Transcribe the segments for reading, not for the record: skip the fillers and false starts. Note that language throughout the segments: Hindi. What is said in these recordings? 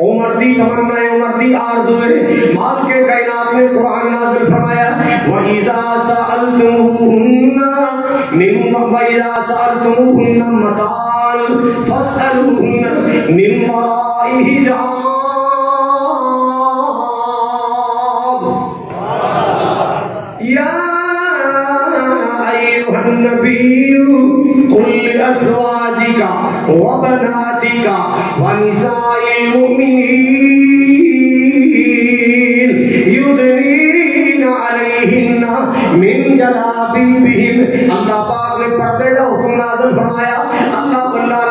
उमर दी तमन्ना है, उमर दी आरज़ू है। माल के कायनात ने कुरान नाज़िल फरमाया व इज़ा सअलतमुहुन्ना मतान फस्अलूहुन्ना मिन वराइ हिजाब। या अय्युहन नबिय्यु कुल लिअज़वाजिका व बनातिका व निसाइल मुमिनीन युदनीना अलैहिन्ना मिन जलाबिबिहिन। अल्लाह पाक ने पर्दे का हुक्म नाज़िल फरमाया। अल्लाह अल्लाह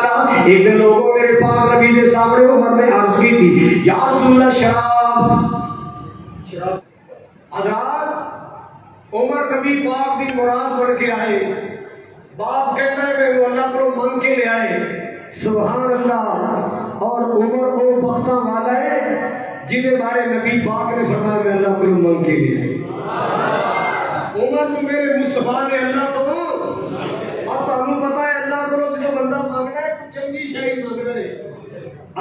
एक दिन लोगों मेरे पाक नबी के सामने उमर ने अर्ज की थी, या रसूलल्लाह शराब हज़रात। उमर नबी पाक दी मुराद बन के आए। बाप कहता है मैं अल्लाह को मांग के ले आए, सुभान अल्लाह। और उमर वो बख्ता वाला है जिन्हें बारे नबी पाक ने फरमाया मैं अल्लाह को मांग के ले आए। उमर को मेरे मुस्तफा ने अल्लाह तो अब तुम पता है अल्लाह को जो बंदा मांगना है कुछ चंगी शाही मांगना है।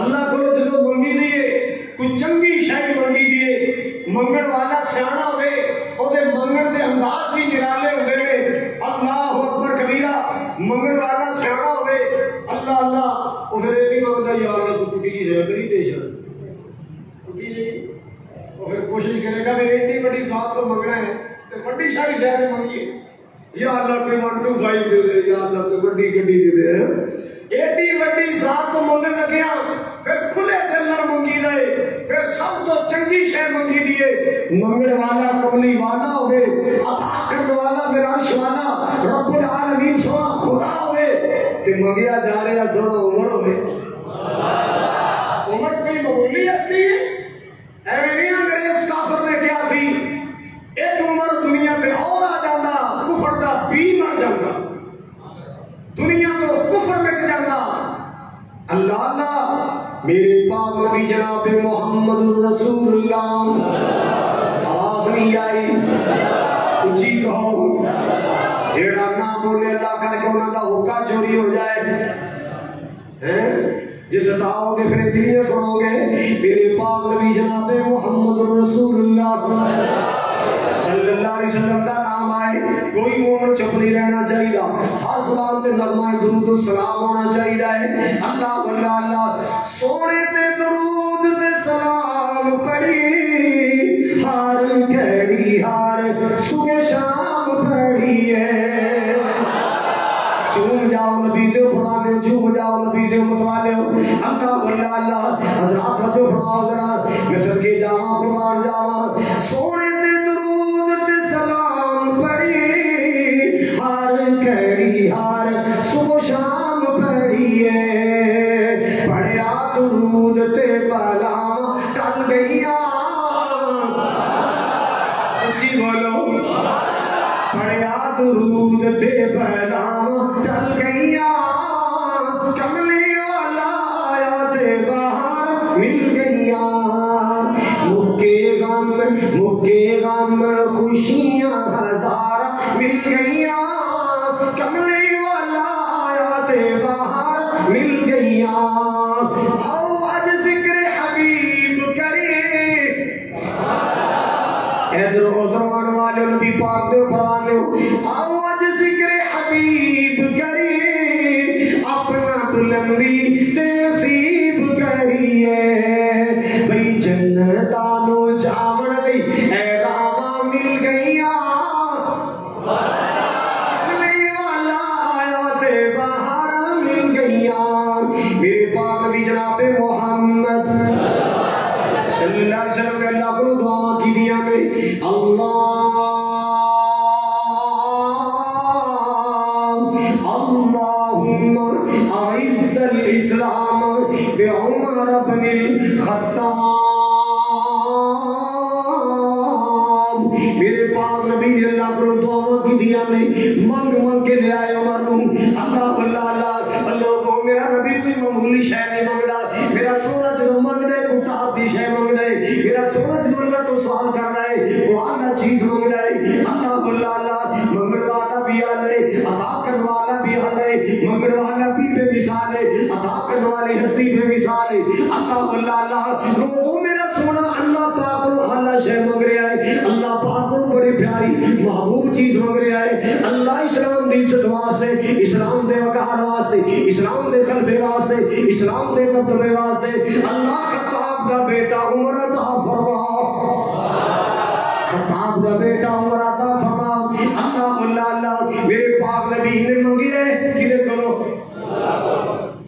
अल्लाह को जो मंगी दिए कुछ चंगी शाही मंगी दिए। मंगण वाला सियाना होवे ओदे मंगण दे अंदाज भी निराले होंदे ने। अल्लाहु अकबर कबीरा। मंगण वाला सियाना होवे अल्लाह अल्लाह ओ फिर नहीं मांगदा या अल्लाह तू टूटी जी करी दे जा टूटी जी। ओ फिर कोशिश करेगा मेरी इतनी बड़ी जात तो मंगना है तो बड़ी सारी शहर मंगिए या अल्लाह कोई 1 2 5 दे दे या अल्लाह कोई बड़ी गड्डी दे दे। एडी बड़ी जात तो मंगन लगिया फिर खुले दिल नाल मंगी दे फिर सब तो चंगी शय मंगी दिए। मंगण वाला कमली वाला होवे अता करने वाला मेरा अर्श वाला रब्बुल आलमीन सोना खुदा होवे ते मंगिया जा रहा सोना उमर होवे। उमर कोई मामूली हस्ती है एवें नहीं अंग्रेज काफिर ने क्या सी एक उमर दुनिया पे और आ जाता कुफर दा बी मर जाता दुनिया तो कुफर मिट जाता। अल्लाह अल्लाह मेरे पाक नबी जनाब मोहम्मदुर रसूलुल्लाह आवाज नहीं आई ऊंची कहो जेड़ा ना बोले अल्लाह करके उन्हां दा हुक्का चोरी हो जाए हैं जिस ताओगे फिर दिलिए सुनोगे। मेरे पाक नबी जनाब मोहम्मदुर रसूलुल्लाह सल्लल्लाहु अलैहि वसल्लम का नाम आए कोई मोमिन चुप नहीं रहना चाहिए। हर जुबान पे नगमा दुरूद और सलाम होना चाहिए है। अल्लाह अल्लाह अल्लाह सोने ते दुरूद ते सलाम पढ़ी हर घड़ी हर सुबह शाम पढ़ी है। झूम जाओ नबी दे फरमाने झूम जाओ नबी दे मतवाले अल्लाह अल्लाह अल्लाह हजरत जो फरमाओ जरा मैं सदके जावा कुर्बान जावा। सोने ते दुरूद ते सलाम पढ़ी हर घड़ी हर सुबह शाम पढ़ी है। पढ़िया दुरूद ते बला टल गईया जी बोलो पढ़िया दुरूद ते बला टल गईया। कमली वाला आया ते बाहर मिल गईया। मुके गम खुशियां हजार मिल गईया। कमली वाला आया ते बाहर मिल गईया। आओ आज जिक्र हबीब करे इधर उधर आने वाले नबी पाक दे फरमाने आओ आज जिक्र हबीब करे अपना बुलंदी ते नसीब करिए। भाई जन्नता नो जावण लई ए रामा मिल गईया। कमली वाला आया ते बाहर मिल गईया। मेरे पाक नबी जनाब मोहम्मद सल्लल्लाहु अलैहि वसल्लम ने अल्लाह को दुआ की दिया में अल्लाहुम्मा आइज़्ज़ल इस्लाम बि उमर बिन खत्ताब। मेरे पाक नबी ने अल्लाह को दुआ की दिया में मांग मांग के ले आए उमर नू। अल्लाह अल्लाह अल्लाह लोगों मेरा नबी कोई मामूली शय नहीं मंगदा। मेरा सोना जो मंगदा है कुटाब दी शय मंगदा है। मेरा सोना जो अल्लाह तो सवाल करना है कुरान दा चीज मंगदा है। अल्लाह अल्लाह अल्लाह मंगण वाला भी आले अता करने वाला भी आले मंगण वाला भी बेमिसाल है अता करने वाली हस्ती बेमिसाल है। अल्लाह अल्लाह लोगों मेरा सोना अल्लाह पाक को अल्लाह शे मंग रहा है, अल्लाह पाक को बड़ी प्यारी महबूब चीज मंग रहा है। अल्लाह इस्लाम दी इज्जत वास्ते, इस्लाम दे वकार वास्ते, इस्लाम दे कलबे वास्ते, इस्लाम दे तब्दे वास्ते अल्लाह खत्ताब दा बेटा उमर अता फरमा, खत्ताब दा बेटा उमर अता फरमा। अल्लाह अल्लाह मेरे पाक नबी ने मंगी है किदे कोलो,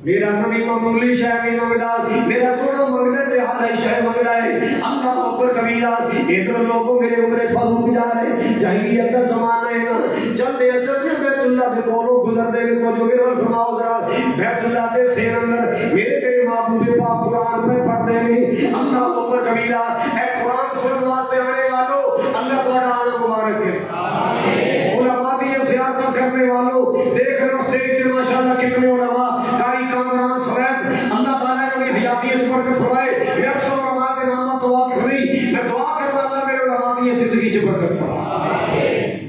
मेरा नबी मामूली शय नहीं मंगदा, मेरा सोना मंगदा ते हाले शय मंगदा है। अल्लाह अकबर कबीरा। इधर लोगों मेरे उम्र फारूक जा रहे जाहिलियत दा ज़माना है ना, चलते चलते बैतुल्लाह दे कोलों गुजरदे ने तो जो मेरे फरमाओ जरा बैतुल्लाह दे सिर अंदर मेरे तेरे महबूब पाक कुरान में पढ़दे ने। अल्लाह अकबर कबीरा। ए कुरान सुनने वास्ते आने वालों अल्लाह तुम्हारा आना मुबारक है, आमीन। उलमा दी ज़ियारत करने वालों देख रहे हो स्टेज पे माशाअल्लाह कितने उलमा कारी कामरान समेत अल्लाह ताला ने हयातियत बरकत फरमाए। मैं अक्सर उलमा के नाम तो वाकिफ नहीं, मैं दुआ करना अल्लाह मेरे उलमा दी जिंदगी च बरकत फरमाए।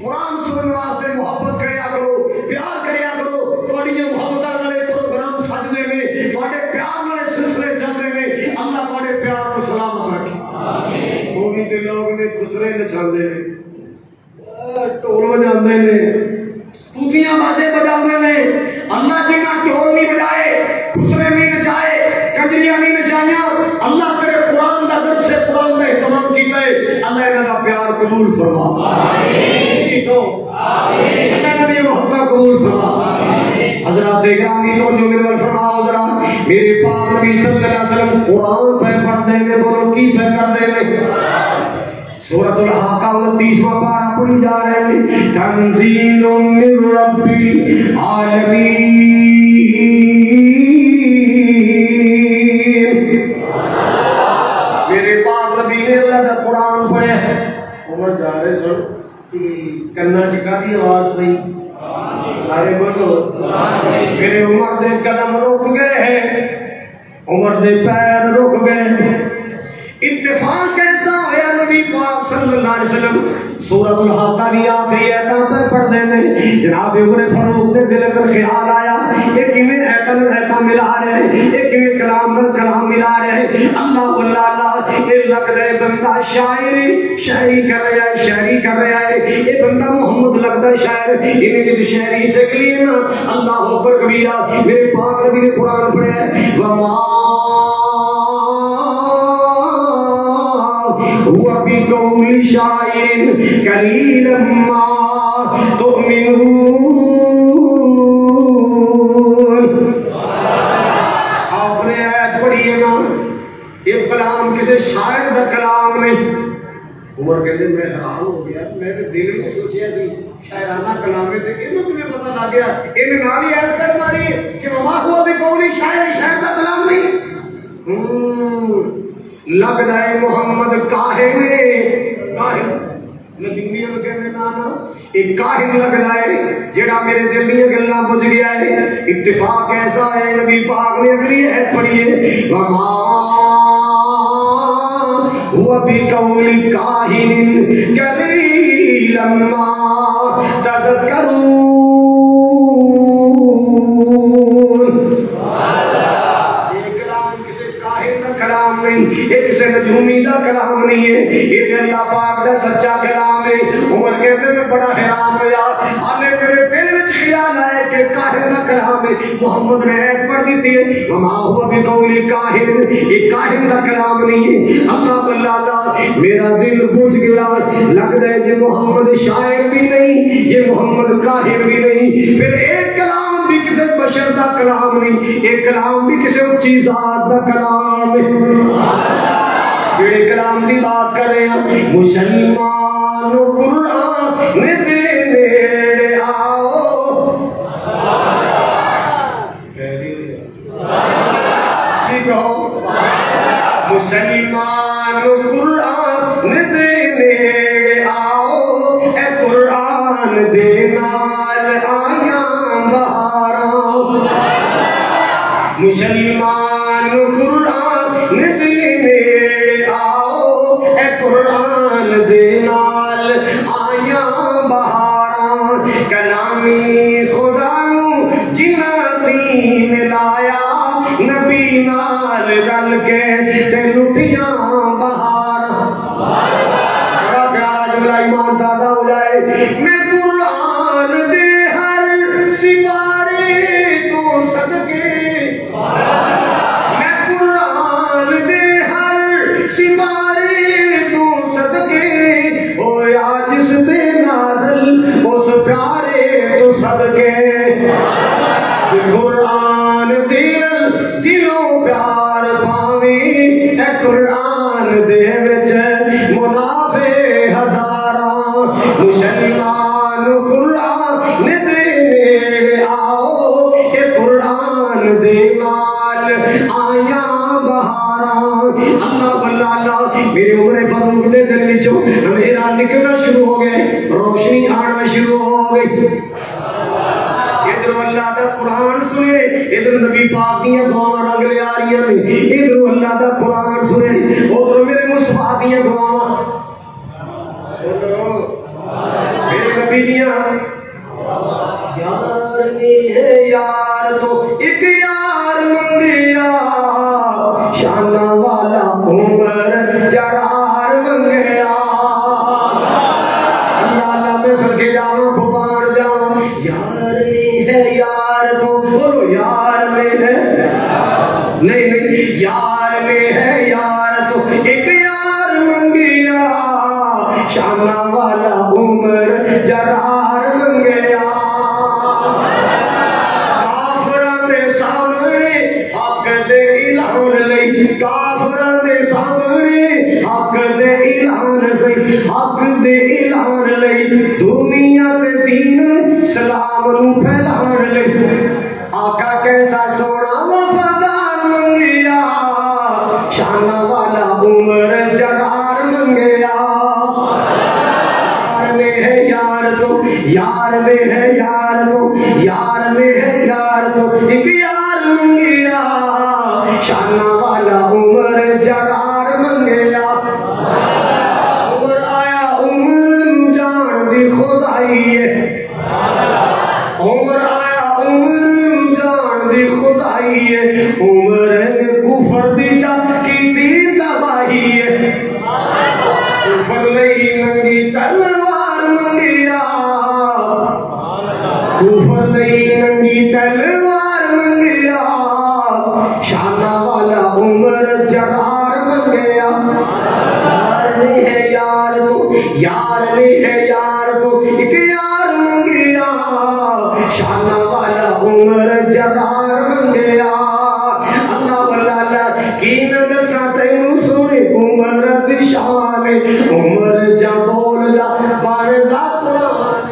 कुरान सुनने वास्ते मोहब्बत करया करो, प्यार करया करो। थोड़ी मोहब्बत वाले प्रोग्राम सजदे ने, थोड़े प्यार वाले सिलसिले चलते ने। अल्लाह थोड़े प्यार को सलामत रखे, आमीन। वो भी तो लोग ने खुसरे नचांदे ने, ढोल बजाते ने, तूतियां बाजे बजाते ने। अल्लाह जिन्ना ढोल नहीं बजाए, खुसरे नहीं नचाए, कंजरियां नहीं नचाइया, अल्लाह तेरे कुरान दा दर्स से कुरान दा इत्मीनान कीता है, अल्लाह इन्हां दा प्यार कबूल फरमा, आमीन। जी तो आमीन। अल्लाह ने मोहब्बत कबूल फरमा, आमीन। हज़रात गिरामी तो जो मेरे वल फरमाओ जरा मेरे पाक नबी सल्लल्लाहु अलैहि वसल्लम कुरान पे पढ़दे ने, बोलो की पे करदे ने? सूरतुल हाका 29वां पारा पढ़ी जा रहे हैं। तंजीलुम मिर रब्बिल आलमीन। मेरे पाक नबी ने अल्लाह का कुरान पढ़ा है। उमर जा रहे सुन कन्ना च कादी आवाज पई, सारे बोलो मेरे उमर दे कदम रुक गए हैं, उमर दे पैर रुक गए। इत्तेफाक कैसा होया नबी पाक सल्लल्लाहु अलैहि वसल्लम सूरतुल हाका दी आखिरी आयतां पे पढ़दे ने। जनाब उमर फारूक दे दिल अंदर ख्याल आया ये किवें आयतां मिला रहे हैं, ये किवें कलाम नाल कलाम मिला रहे हैं। अल्लाह अल्लाह ये लगदा है बंदा शायरी कर रहा है, शायरी कर रहा है। ये बंदा मोहम्मद लगदा शायर, इन्हें भी शायरी सीख ली ना। अल्लाह अकबर कबीरा। मेरे पाक नबी ने कुरान पढ़ा है वमा हुआ बिकौली शायरिन कलीलन मा तुमिनून। आपने आयत पढ़ी है ना, ये कलाम किसी शायर का कलाम नहीं। उमर कहते मैं हैरान हो गया, मैंने दिल में सोचा सी शायराना कलाम है, इन्हें तुम्हें पता लग गया इन्हें नाल ही आयत कर मारी कि वमा हुआ बिकौली शायर, शायर का कलाम नहीं। लगदा है मोहम्मद काहिन है, काहिन नजूमी में कहते ना ना एक काहिन लगदा है जेड़ा मेरे दिल दी गल्लां बुझ गया है। इत्तेफाक ऐसा है नबी पाक ने अगली आयत पढ़ी है वमा हुआ बिकौली काहिन कलीलन मा तज़क्करून। कलाम नहीं, ये किसी नजूमी का कलाम नहीं है, ये अल्लाह पाक का सच्चा कलाम है। उमर कहते मैं बड़ा हैरान होया, आने मेरे दिल में ख्याल आया कि काहिन का कलाम है। मोहम्मद ने ऐत पढ़ दी थी वमा हुआ बिकौली काहिन, ये काहिन का कलाम नहीं है। अल्लाह अल्लाह मेरा दिल बुझ गया, लगता है जे मोहम्मद शायर भी नहीं, ये मोहम्मद काहिन भी नहीं, फिर एक कलाम भी किसी बशर का कलाम नहीं, एक कलाम भी किसी उच्ची जात का कलाम है। जेड़े कलाम की बात कर रहे हैं मुसलमान कुरान दे नेड़े आओ, ठीक हो मुसलमान कुरान दे नेड़े आओ, ए कुरान दे नाल आया बहारां। मुसलमान कुरान दे नेड़े आओ, ए कुरान दे नाल आया बहारां। कलामी खुदा नू जिन्ना सीन लाया, नबी नाल रल के ते लुटियां बहार। बड़ा प्यारा जुमला ईमान दादा हो जाए। मैं कुरान दे हर सिपारे तो सदके, मैं कुरान दे हर सिपारे तो सदके, ओ आज जिस ते नाज़िल उस प्यारे तो सदके। कुरान दिलों प्यार पावी, ए कुरान दे विच मुनाफे हजारा। मुसलमान कुरान दे नेड़े आओ, ए कुरान दे नाल आया बहारा। अल्लाह बल्ला अल्लाह, मेरी उम्र फारूक दे दिल विचों अंधेरा निकलना शुरू हो गए, रोशनी आना शुरू हो गई। इधर अल्लाह दा कुरान सुने, इधर नबी पाक दी दुआवां रंग ले आ रही ने। इधर अल्लाह दा कुरान सुने, उधर मेरे मुस्तफा दी दुआवां, मेरे नबी दियां। यार ने है यार तो एक यार मंगिया, शाना वाला उमर जरार मंगिया। अल्लाह अल्लाह में सदके जावा, कुर्बान जावा। यार ने है यार तो, बोलो यार ने है, नहीं नहीं, यार ने है यार तो एक यार मंगिया, शाना वाला उमर जरार मंगिया। काफरां दे सामने हक दे ऐलान लई, काफरां दे सामने हक दे ऐलान सही, हक दे ऐलान लई दुनिया ते दीन सलाम नू फैलान लई। आका कैसा सोना वफादार मंगिया, शाना वाला उमर जरार मंगिया। यार में है यार तो, यार में है यार तो, यार में है यार तो एक यार मंगिया, शाना वाला उमर जरार मंगिया। उमर आया उमर जान दी खुदाई है, उमर आया उमर जान दी खुदाई है। उमर कुफर दी की दी तबाही है, कुफर नहीं नंगी तलवार मंगिया, कुफर नहीं नंगी तलवार मंगिया, शाना वाला उमर जरार मंगिया। यार ने है यार तो, यार ने है यार तो एक यार मंगिया, शाना वाला उमर जरार मंगिया। अल्लाह वल्ला अल्लाह की न दसा तैनू सोने उमर दी शान, उमर जा बोलदा बनदा कुरान।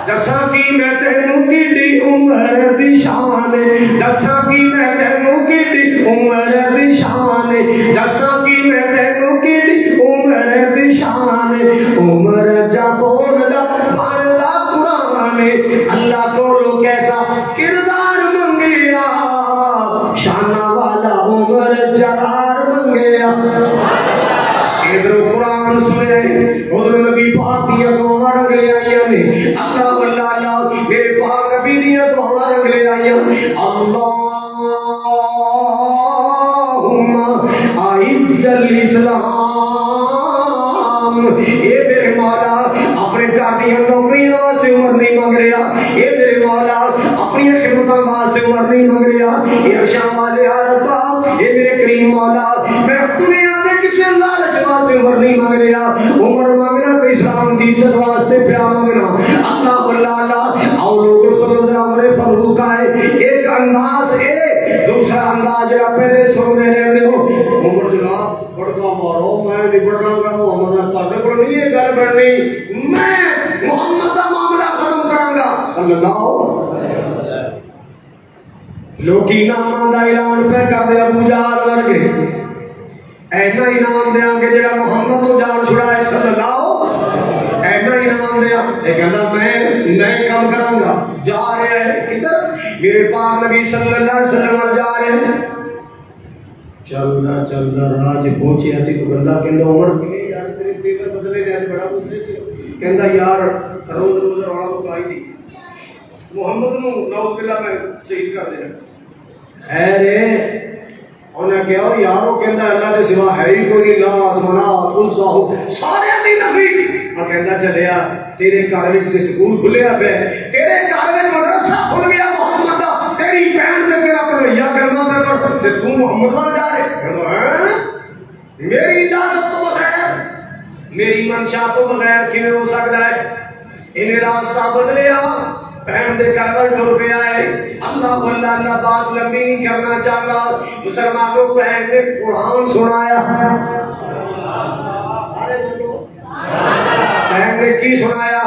दसा की मैं तैनू किडी उमर दी शान, दसा की मैं तैनू किडी उमर दी शान, दसा की मैं तैनू किडी उमर दी शान। उमर जा बोलदा बनदा कुरान, अल्लाह को कैसा किरदार मंगिया, शाना वाला उमर जरार मंगिया। इधर कुरान सुने, उधर नबी पाक दी दुआवां रंग ले आईयां ने। अल्लाह वल्ला अल्लाह, मेरे पाक नबी दी दुआवां रंग ले आईयां। अल्लाहुम्मा आइज़्ज़ल इस्लाम, ए मेरे मौला अपने घर दी नौकरियां वास्ते उमर नहीं मंग रहा, ए मेरे मौला अपनी खिदमतां वास्ते उमर नहीं मंग रहा। ए अर्शां वाले या रब्बा, ए मेरे करीम मौला मैं अपने आगे किसी लालच वास्ते उमर नहीं मांग रहा, उमर मांगना तो इस्लाम की इज्जत वास्ते प्या मांगना। अल्लाह वल्ला अल्लाह, आओ लोगों सुनो जरा उमर फारूक का है एक अंदाज है, दूसरा अंदाज जरा पहले सुनते रहते हो। उमर जनाब बड़का मारो, मैं नहीं बढ़ाऊंगा मोहम्मद तादे को नहीं है गल बननी, मैं मोहम्मद का मामला खत्म करांगा सल्लल्लाहु अलैहि वसल्लम। लोग इनाम का ऐलान पे करते अबू जहल वर्गे, ऐना इनाम देंगे जेड़ा मोहम्मद तो जान छुड़ाए सल्लल्लाहु, ऐना इनाम दें। कहना मैं नए काम करांगा। जा रहे हैं किधर? मेरे पाक नबी सल्लल्लाहु अलैहि वसल्लम जा रहे हैं। चलदा चलदा राज पहुंचे अति तो बंदा कहंदा उमर किने यार तेरे तेवर बदले ने, आज बड़ा गुस्से च कहंदा यार रोज रोज रौला मुकाई दी मोहम्मद नु नौज बिल्ला मैं शहीद कर देना। अरे उन्हें कहा यारो कहता अल्लाह के सिवा है ही कोई लात मनात उज़्ज़ा सारे दी नफी कहता चलिया तेरे घर विच ते स्कूल खुलिया पे तेरे घर में मदरसा खुल गया मोहम्मद दा तेरी भैन ते तेरा भणैया करना पे पर ते तू मोहम्मद वाल जा रहे कहता मेरी इजाजत तो बगैर मेरी मंशा तो बगैर किवें हो सकता है इन्हें रास्ता बदलिया बहन दे घर पर टुर पे आए अल्लाह अल्लाह बात लंबी नहीं करना चाहता मुसलमानों बहन ने कुरान सुनाया बहन ने की सुनाया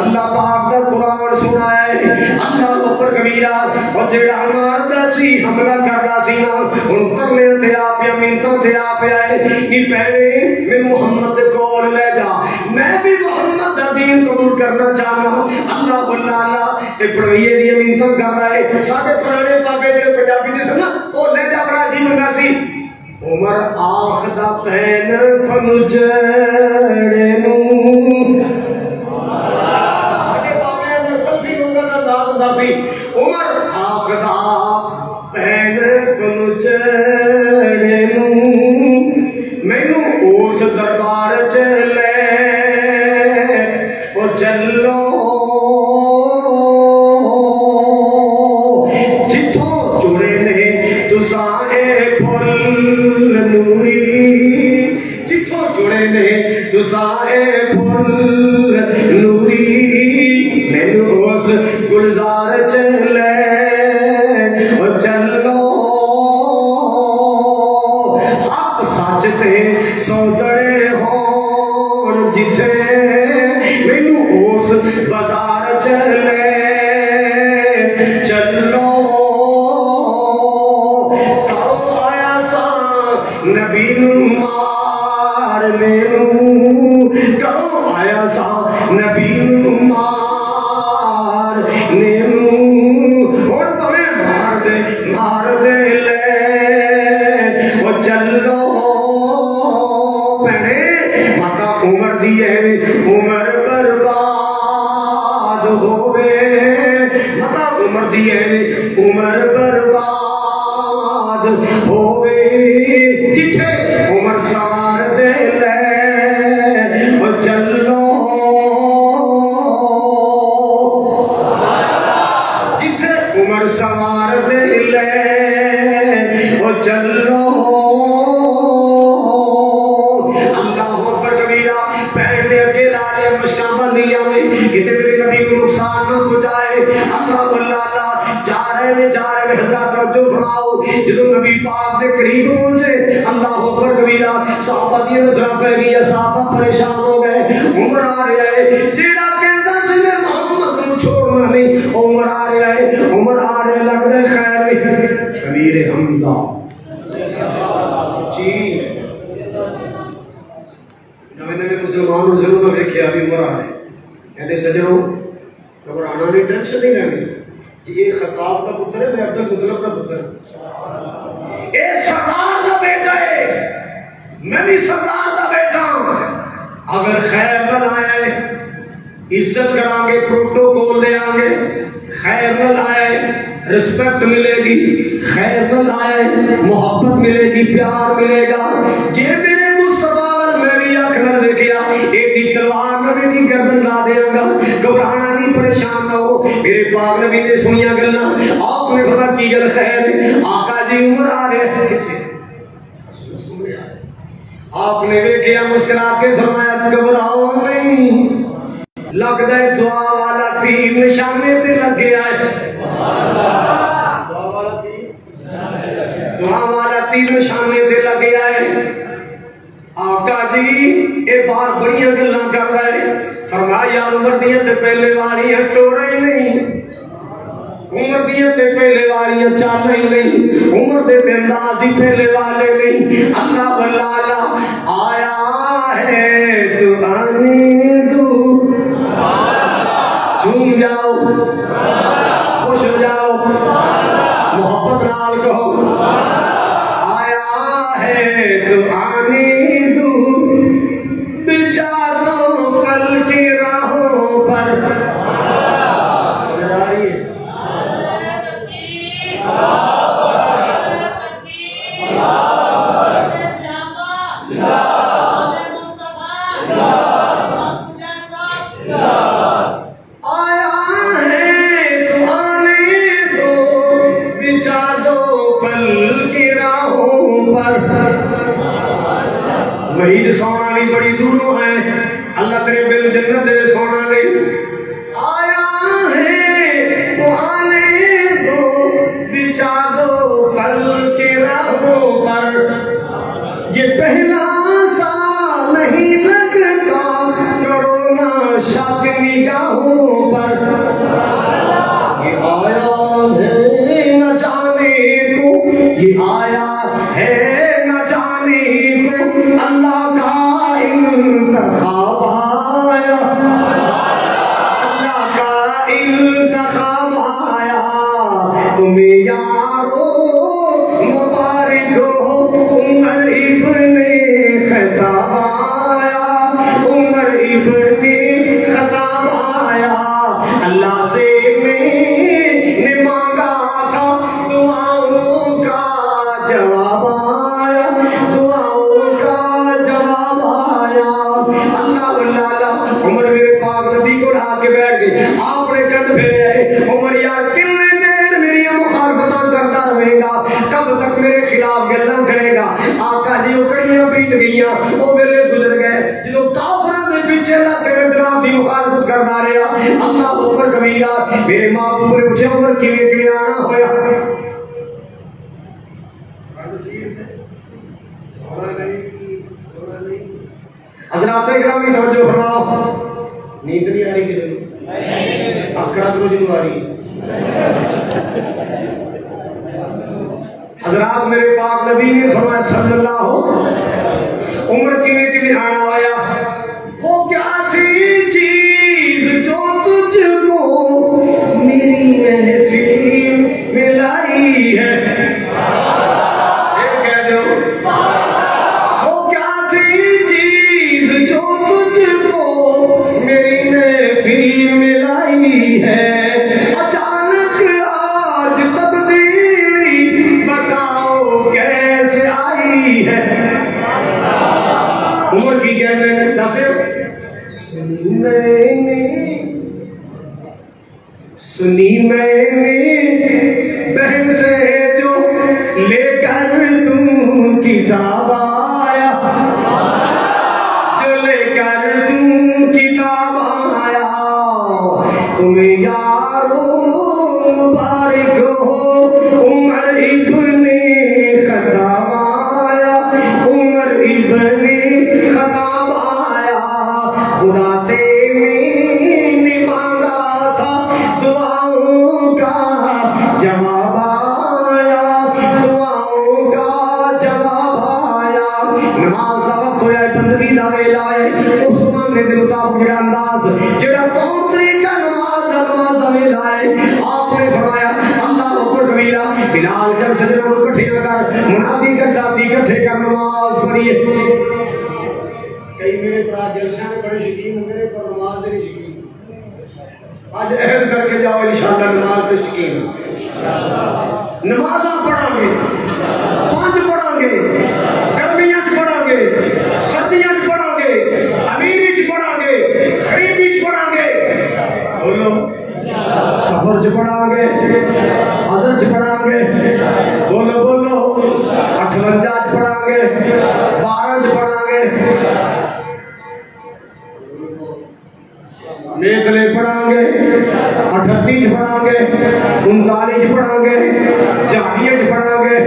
अल्लाह पाक दा कुरान सुनाया अल्लाह अकबर कबीरा और जेड़ा मारदा सी हमला करदा सी ना हुन तरले ते आ पे मिंता ते आ पे आए कि पहले मैं मोहम्मद दे कोल ले जा मैं भी मोहम्मद दा दीन कबूल करना चाहना अल्लाह अल्लाह ते परवीए दी मिंता करदा है साडे पुराने बाबे जेड़े पंजाबी दे सन ना ओ ले जा बड़ा जी मंगा सी उमर आखदा पैन फनुजड़े नू साडे बाबे ने सभी लोगां दा नाम हुंदा सी उमर आखदा पैन फनुजड़े नू मैनू उस दरबार च ले ओ चलो जिथों जुड़े ने तुसां जिथों जुड़े ने तुसाए फुल नूरी मैनू उस गुलजार चले और चलो हक सच ते सौदड़े होण जिथे मैनू उस बाजार चले चलो नबी मारने करो आया सा नबी मारने और तमें मार दे ले और चलो भैने माता उमर दी है उमर बर्बाद होवे माता उमर दी है उमर बर्बाद होवे जिथे उमर सवार दे ले और चलो जिथे उमर सवार दे ले और चलो अल्लाह अकबर कबीरा पैर ने अगे ला लिया मुश्किल बंदियां में किते मेरे नबी को नुकसान ना पहुंचाए अल्लाह अल्लाह जा रहे हजरत तवज्जो फरमाओ जदों नबी पाक दे करीब पहुंचे अल्लाह अकबर कबीरा सहाबा दी नजरां पै गई सहाबा परेशान हो गए उमर आ रहा है जेड़ा कहंदा सी मैं मोहम्मद नु छोड़ना नहीं उमर आ रहा है लगदा खैर नहीं अमीर हमजा जी नवे मुसलमान जरूर देखिया भी उमर आ रहे कहते सजनों घबराना नहीं टेंशन नहीं लेनी ये खताब का पुत्र है मैं अब्दुल मुतलब का पुत्र ये सरदार का बेटा है मैं भी सरदार का बेटा हूं अगर खैर न लाए इज्जत करांगे प्रोटोकॉल ले आएंगे खैर न लाए रिस्पेक्ट मिलेगी खैर न लाए मोहब्बत मिलेगी प्यार मिलेगा ये मेरे मुस्तफा वल मेरी अख न देखिया एदी तलवार नबी दी गर्दन ला देगा घबराना नहीं परेशान ना हो मेरे पाक नबी ने सुनिया गल्ला आपने फरमाया की गल खैर आका जी उमर आ रहे किथे आपने वेखिया मुस्कुरा के फरमाया घबराओ नहीं लगदा है दुआ वाला तीर निशाने ते लग गया है दुआ वाला तीर निशाने ते लग गया है आका जी ये बार बड़ियां गल्लां कर रहा है फरमाया उमर दियां ते पहले वालियां टोरे ही नहीं उमर दियां ते पहले वालियां चाल ही नहीं उमर दे ते अंदाज ही पहले वाले नहीं अल्लाह अल्लाह आया है तू आने दो झूम जाओ खुश हो जाओ मोहब्बत नाल कहो आया है तू आने दो बिछा दो कल की राहों पर पर वही सोना नहीं बड़ी दूरों है अल्लाह तेरे बिल जन्नत दे सोना नहीं आया है तो आने दो बिछा दो पल के राहों पर ये पहला सा नहीं लगता करो ना शक निगाहों पर ये आया है न जाने को ये आया है न जाने को अल्लाह का इंतखाब आया अल्लाह का इंतखाब आया तुम्हें यारो मुबारक हो उमर इब्ने खत्ताब आया उमर इब्ने खत्ताब आया अल्लाह से मैंने मांगा था दुआओं का जवाब आया दुआओं का जवाब आया अल्लाह अल्लाह उमर मेरे पाक नबी को उठा के बैठ गए आपने कंध फेरे उमर यार कितनी देर मेरी मुखालफत करता रहेगा कब तक मेरे खिलाफ गल्ला करेगा आका जी उकड़ियां बीत गईयां वो वेले गुजर गए जो काफिरां दे पीछे लग के जनाब दी मुखालफत करदा रहा अल्लाह अकबर कबीरा मेरे महबूब ने पूछा उमर किवें आना होया हज़रात इकराम तवज्जो फरमाओ नींद नहीं आ रही किसी को अकड़ा तो जिन आ रही हज़रात मेरे पाक नबी ने फरमाया सल्लल्लाहु उमर किवें आना होया वो क्या थी चीज जो तुझको मेरी महफिल में लाई है कह दो वो क्या थी चीज जो तुझको मेरी महफिल में लाई है अचानक आज तब्दीली बताओ कैसे आई है उमर की कहने सुनी मैंने बहन से जो लेकर तुम किताब आया जो लेकर तुम किताब आया तुम्हें यारो मुबारक हो उमर इब्ने खत्ताब आया उमर इब्ने खत्ताब आया खुदा से मैंने मांगा था दुआओं का जवाब आया दुआओं का जवाब आया नमाज का वक्त होया बंदगी दा वेला है उस मांगे दे मुताबिक मेरा अंदाज जेड़ा तौर तरीका नमाज दा वेला है आपने फरमाया अल्लाह अकबर कबीरा बिलाल जब सजना को इकट्ठे कर मुनादी कर साथी इकट्ठे कर नमाज पढ़िए कई मेरे भरा जलसा में बड़े शकीन मेरे पर नमाज नहीं शकीन आज अहद करके जाओ इंशाअल्लाह नमाज के शकीन नमाज़ पढ़ांगे पांच पढ़ांगे गर्मियां च पढ़ांगे सर्दियां च पढ़ांगे अमीरी च पढ़ांगे गरीबी च पढ़ांगे बोलो सफर च पढ़ांगे हजर च पढ़ांगे बोलो बोलो 58 च पढ़ांगे 12 च पढ़ांगे नेकले पढ़ांगे 38 पढ़ांगे 39 पढ़ांगे झाड़ियां पढ़ांगे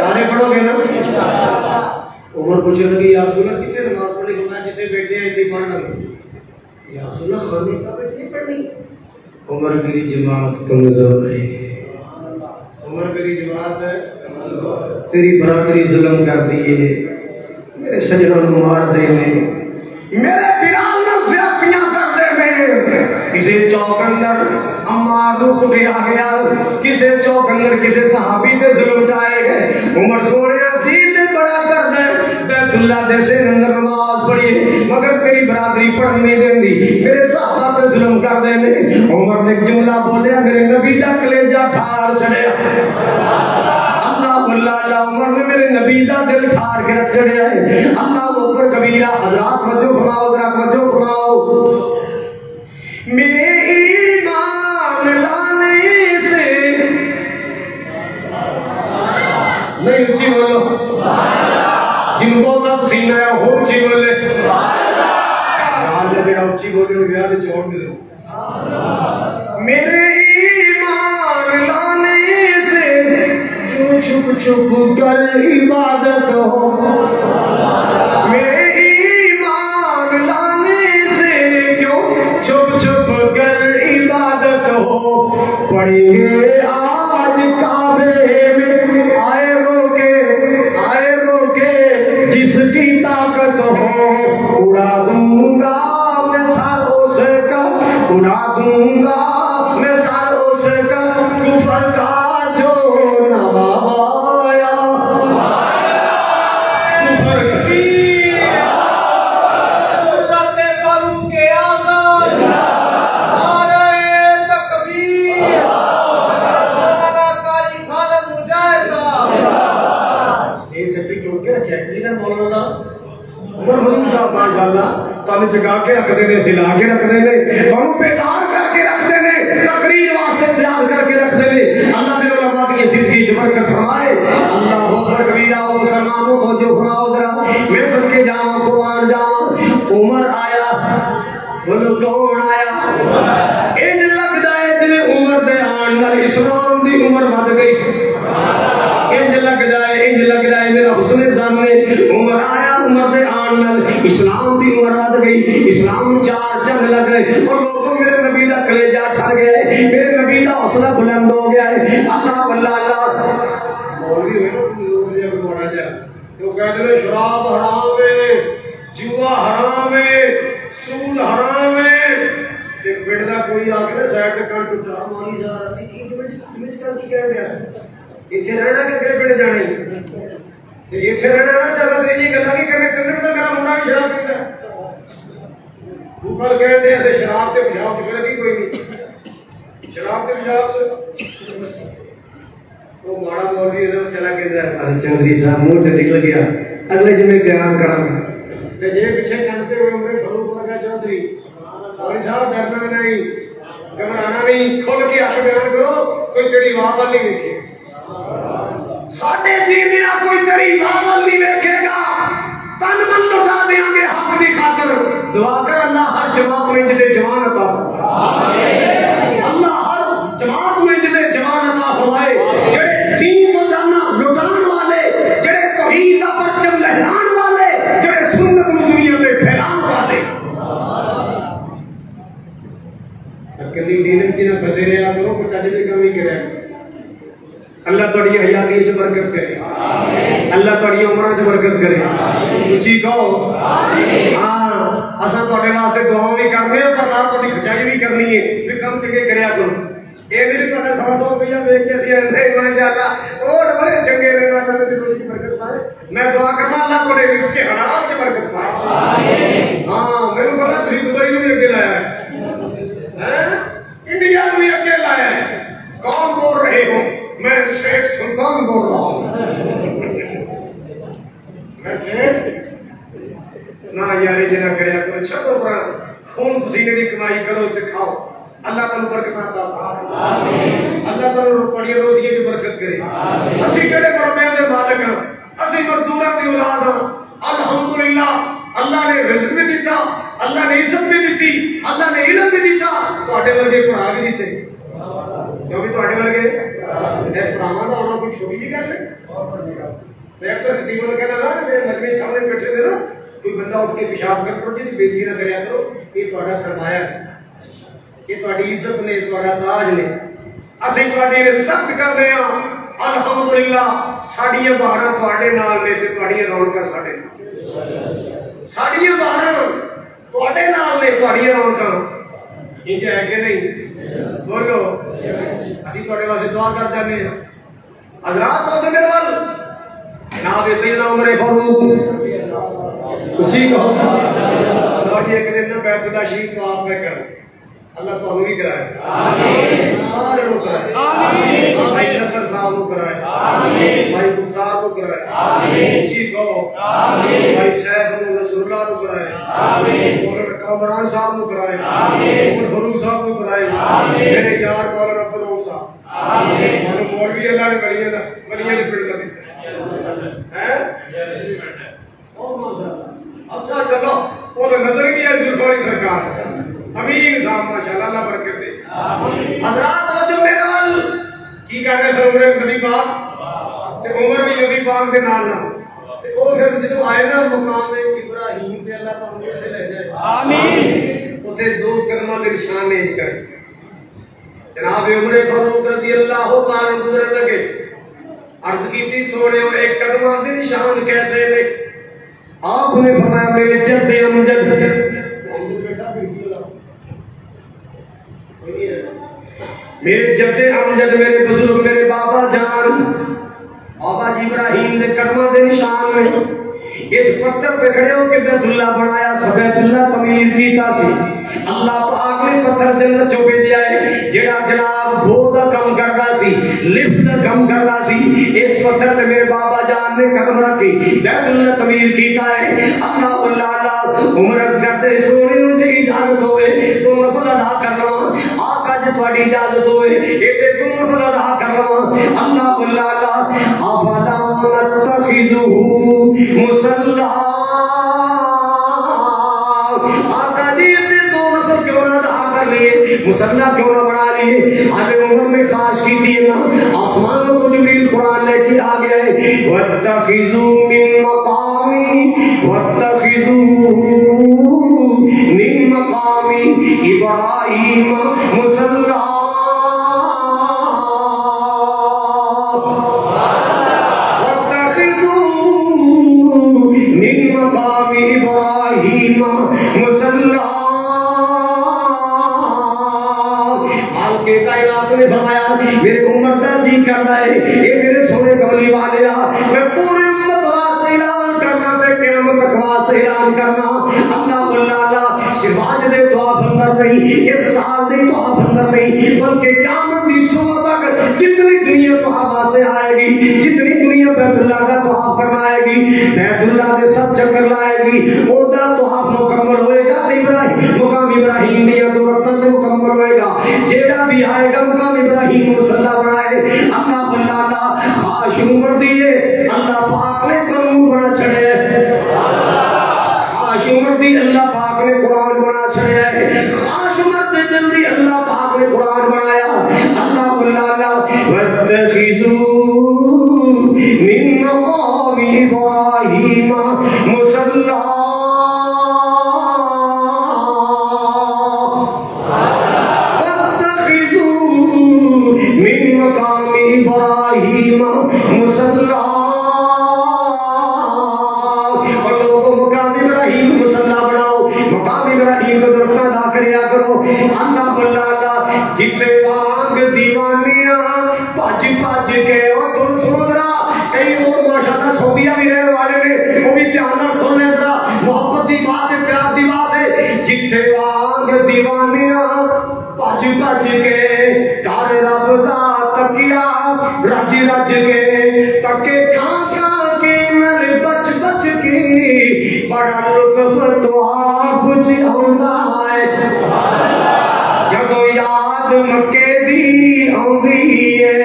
सारे पढ़ोगे ना उमर पूछने लगी यार सुना किसे नमाज पढ़ने को मैं जिथे बैठे हैं इथे पढ़ लगे यार सुना खाने का बैठ नहीं पढ़नी उमर मेरी जमात कमजोर है उमर मेरी जमात है तेरी बराबरी जुल्म कर दिए मेरे सजनों को मार देने मेरे बिलाल ने ज़्यादतियां कर देने किसी चौक अंदर अम्मार को कुटिया गया किसी चौक अंदर किसी सहाबी ते जुल्म उठाए गए उमर सोने जी ते बड़ा कर दे बैतुल्ला दे से अंदर नमाज पढ़ी मगर तेरी बराबरी पढ़ नहीं देंदी मेरे सहाबा ते जुल्म कर देने उमर ने जुमला बोलिया मेरे नबी दा कलेजा ठार छड़िया अल्लाह उमर ने मेरे नबी दा दिल ठार के रख चढ़िया है अल्लाह अकबर कबीरा हजरात वजो फरमाओ जरा वजो फरमाओ मेरे ईमान लाने छुप कर इबादत हो, मेरे ईमान लाने से क्यों छुप छुप कर इबादत हो। पढ़ेंगे आज काबे में आए रोके जिसकी ताकत हो। उड़ा दूंगा मैं सारों से का, उड़ा दूंगा मैं सारों से का कुफर का जो नवाया। कुफर फारूक के आज़ाद नारे तकबीर, कारी खालद मुजाहिद साहब ये सब भी जोड़ के रखे की ना मौलाना उमर फारूक साहब माशाअल्लाह ताने जगा के रखते ने, हिला के रखते ने, तुहानू बेदार करके रखते ने, तकरीर वास्ते तैयार करके रखते ने। अल्लाह ने उलमा की जिंदगी च बरकत फरमाए। अल्लाह अकबर कबीरा। ओ मुसलमानों को जो फरमाओ जरा मैं सदके जावा कुर्बान जावा। उमर आया, बोलो कौन आया? इंज लगदा है जिवें उमर दे आन नाल इस्लाम दी उमर वध गई। इंज लगदा है मेरा हुस्ने ज़ाने उमर आया, उमर दे आन नाल इस्लाम दी उमर वध गई। इस्लाम चार जंग लग गए और लोगों मेरे नबी दा कलेजा ठर गया है, मेरे नबी दा हौसला बुलंद हो गया है। अल्लाह अल्लाह अल्लाह मौलवी वेखो बड़ा जा जो कहते हैं शराब हराम है, जुआ हराम है, सूद हराम है। ते पिंड दा कोई आके साइड ते कान टुटा मारी जा रही की जिवें की कह रहा इत्थे रहना कि अगले पिंड जाना ते इत्थे रहना ना जगह ते ये गल्लां नहीं करने तेरे पता मेरा मुंडा भी शराब पींदा ऊपर कहते हैं शराब ते पेशाब की गलती कोई नहीं। शराब ते पेशाब से वो माड़ा मौलवी इधर चला गया चौधरी साहब मुंह से निकल गया अगले जिम्मे बयान करांगा ते जे पीछे कनते हुए उमर फारूक लगा चौधरी और साहब डरना नहीं, घबराना नहीं, खुल के हक बयान करो, कोई तेरी वाह वाल नहीं देखे। साडे जींदियां कोई तेरी वाह वाल नहीं देखेगा, तन मन लुटा देंगे हक की खातर। दुआ कर अल्लाह हर जमात में जिदे जवान अता आमीन। अल्लाह हर जमात में जिदे जवान अता फरमाए, जेड़े दीन को जाना लुटाने वाले, जेड़े तौहीद दा परचम लहराने वाले, जेड़े सुन्नत नूं दुनिया ते फैलाने वाले। अकली दीन की ना फसे रहा करो, कुछ आज दे काम ही करे। अल्लाह तोड़ी हयाती च बरकत करे, आमीन। अल्लाह तोड़ी उम्रां च बरकत करे, आमीन। उची कहो आमीन। हां असा तोड़े वास्ते दुआ भी करने पर ना तोड़ी खचाई भी करनी है कि कम चंगे करया करो। ए भी तोड़ा 100 रुपया देख के सी अंदर माशाअल्लाह और बड़े चंगे रहना करने दी बड़ी बरकत पाए। मैं दुआ करना अल्लाह तोड़े रिज़्क़ के हलाल च बरकत पाए, आमीन। हां मेरे पता तुसी दुबई में भी अगे लाया है, इंडिया में भी अगे लाया है। कौन बोल रहे हो? मैं शेख सुल्तान बोल रहा हूँ। मैं शेख ना यार जना करिया करो, छो खून पसीने की कमाई करो ते खाओ। अल्लाह ताला बरकत अता आमीन। अल्लाह ताला रुपड़ियां रोज़ियां की बरकत करे, आमीन। असि केड़े मरमियां दे मालिक हां, असि मजदूरां दी औलाद हां। अल्हम्दुलिल्लाह अल्लाह ने रिज़्क़ भी दिता, अल्लाह ने इज्जत भी दी, अल्लाह ने इल्म भी दिता, तुहाडे वर्गे भरा भी दिते क्योंकि तुहाडे वर्गे भरावां दा होना कोई छोटी जी गल है। मैं अक्सर खतीब कहना ना मेरे मजमे सामने बैठे थे ना कोई बंदा उठ के पेशाब कर पड़ो जी बेइज्जती ना करया करो, ये तुहाडा सरमाया है, ये तुहाडी इज्जत ने, तुहाडा ताज ने। असीं तुहाडी रिस्पेक्ट करदे हां। अल्हम्दुलिल्लाह साडीआं बहारां तुहाडे नाल ने ते तुहाडीआं रौनकां साडे नाल, साडीआं बहारां तुहाडे नाल ने, तुहाडीआं रौनकां इंज है कि नहीं? बोलो असीं तुहाडे वास्ते दुआ कर जाने हां। हज़रात तो मेरे वाल जनाब सैयदना उमर फारूक उची कहो और एक दिन ना बैतुल्लाह शरीफ तो आप में कर अल्लाह तो भी कराए, आमीन। सारे को कराए, आमीन। भाई नसर साहब को कराए, आमीन। भाई गुफ्तार को कराए, आमीन। जी कहो आमीन। भाई सैफ नसरुल्लाह को कराए, आमीन। और कामरान साहब को कराए, आमीन। और फरूक साहब को कराए, आमीन। मेरे यार मौलाना अब्दुल साहब, आमीन। और मौलवी अल्लाह ने वलियां ने पिंड का दिता है अच्छा चलो और नजर ही नहीं आई जुल्फानी सरकार अमीन साहब माशाअल्लाह अल्लाह बरकत दे। हज़रात जो मेरे वाल की कर रहे सर उमर नबी पाक ते उमर भी नबी पाक दे नाल ना ते ओ फिर जदों आए ना मकाम इब्राहिम ते अल्लाह ताला उसे ले जाए आमीन उसे दो कलमा दे निशान ने कर जनाब उमर फारूक रजी अल्लाह ताला गुजरन लगे अर्ज की थी सोने और एक कलमा दे निशान कैसे ने आपने फरमाया मेरे जद्दे अमजद मेरे जद्दे अमजद मेरे बुजुर्ग मेरे बाबा जान बाबा जी इब्राहिम ने करमा दे निशान में इस पत्थर पे खड़े होकर बैतुल्लाह बनाया बैतुल्लाह तमीर कीता सी अल्लाह पाक ने पत्थर जन्नत चो भेजा है जेड़ा जनाब गो दा काम करदा सी लिफ्ट दा काम करदा सी इस पत्थर पे मेरे बाबा जान ने कदम रखी बैतुल्लाह तमीर कीता है अल्लाह अल्लाह उमर अर्ज करते सोने मुझे इजाजत होए तो नफल अदा करना आका जी तुम्हारी इजाजत होए एते तुम नफल अदा करना अल्लाह अल्लाह अफला नतखिजुहु मुसल्ला आका जी ते दो नफल क्यों ना अदा कर लिए मुसल्ला क्यों ना बना लिए अरे उमर में खास की थी ना आसमान को जिब्रील कुरान लेके आ गया है वत्तखिजू मिन मकामी वत्तखिजू मिन मकामी इब्राहिम मुसल्ला वत्तखिजू मिन मकामी इब्राहिम मुसल्ला के कायनात ने फरमाया मेरे उम्मत दा जी करदा है ये मेरे सोने कमली वाले मैं पूरी उम्मत वास्ते ऐलान करना ते क़यामत तक वास्ते ऐलान करना अल्लाह अल्लाह सिवाज दे दुआ फंदर नहीं इस साल दे दुआ फंदर नहीं बल्कि क़यामत की सुबह तक जितनी दुनिया दुआ वास्ते आएगी जितनी दुनिया बैतुल्लाह का दुआ करना आएगी बैतुल्लाह दे सब चक्कर लाएगी ओदा दुआ मुकम्मल होएगा इब्राहिम मुकाम इब्राहिम दी दो रकात मुकम्मल होएगा जेड़ा भी आएगा मुकाम इब्राहिम मुसल्ला बनाए अल्लाह अल्लाह खाश उम्र दिए अल्लाह पाक ने कानून बना छड़े खाश उम्र दी अल्लाह पाक ने कुरान बना छड़े खाश उम्र दे जल्दी अल्लाह पाक ने कुरान बनाया अल्लाह अल्लाह वत्तखिजू मिन मकाम इब्राहिम मुसल्ला मिन मकाम इब्राहिम मुसल्ला और लोगों मकाम इब्राहिम मुसल्ला बनाओ मकाम इब्राहिम को दरका अदा करया करो अल्लाह अल्लाह जिथे वांग दीवानियां भज भज के और तुम सुनो जरा कई और माशाअल्लाह सऊदीया भी रहने वाले ने वो भी ध्यान नाल सुन ले जरा मोहब्बत की बात है प्यार की बात है जिथे वांग दीवानियां भज भज के घर रब दा तकिया रज रज के तके खा खा के नल बच बच के बड़ा लुत्फ तो आप आउंदा है जदों याद मक्के दी आउंदी है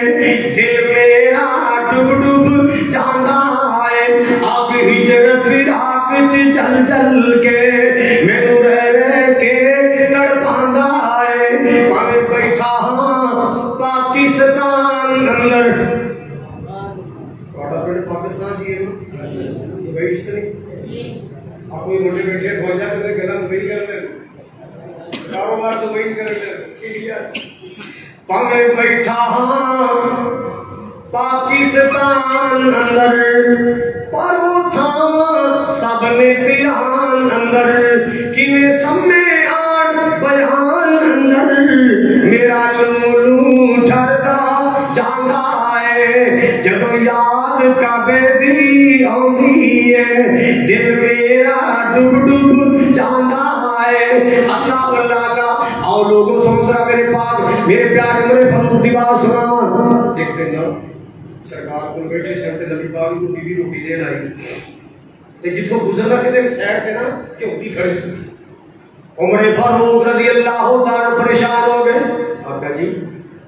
दिल मेरा डुब डुब जांदा है अब हिजर फिराक च जल जल के मैनू रह रह के तड़पांदा है भावें बैठा हां पाकिस्तान अंदर पाकिस्तान जी दुबई नहीं आप कोई मोटे बैठे फौजा करते गला दुबई करते कारोबार तो वही करते भावें बैठा हां पाकिस्तान अंदर पर था सबने ध्यान अंदर किने सम्मे आन बयान अंदर मेरा लूलू ठरदा जांदा है जदों याद काबे दी आउंदी है दिल मेरा डुब डुब जांदा है अल्लाह अल्लाह का आओ लोगों सुनो जरा मेरे पाक मेरे प्यारे मेरे फारूक दी बात सुनावा देखते ना सरकार को बैठे शर्त नबी पाक को बीवी रोटी देन आई ते जिथों गुजरना सी ते एक साइड ते ना क्योंकि खड़े सी उमर फारूक रजी अल्लाह ताला परेशान हो गए आका जी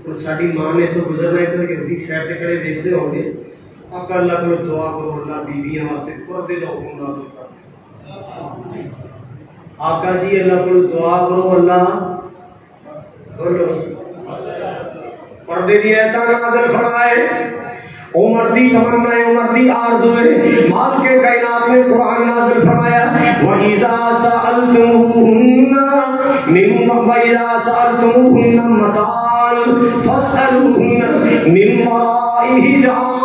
और साडी मां ने तो गुजरना है तो क्योंकि साइड ते खड़े देखते होंगे आका अल्लाह को दुआ करो अल्लाह बीवियां वास्ते पर्दे दा हुक्म नाज़िल कर आका जी अल्लाह को दुआ करो अल्लाह बोलो पर्दे दी आयत नाज़िल फरमाए उमर दी तमन्ना है, उमर दी आरज़ू है। मालिक कायनात ने कुरान नाज़िल फरमाया व इज़ा सअलतमुहुन्ना मतान फस्अलूहुन्ना मिन वराइ हिजाब।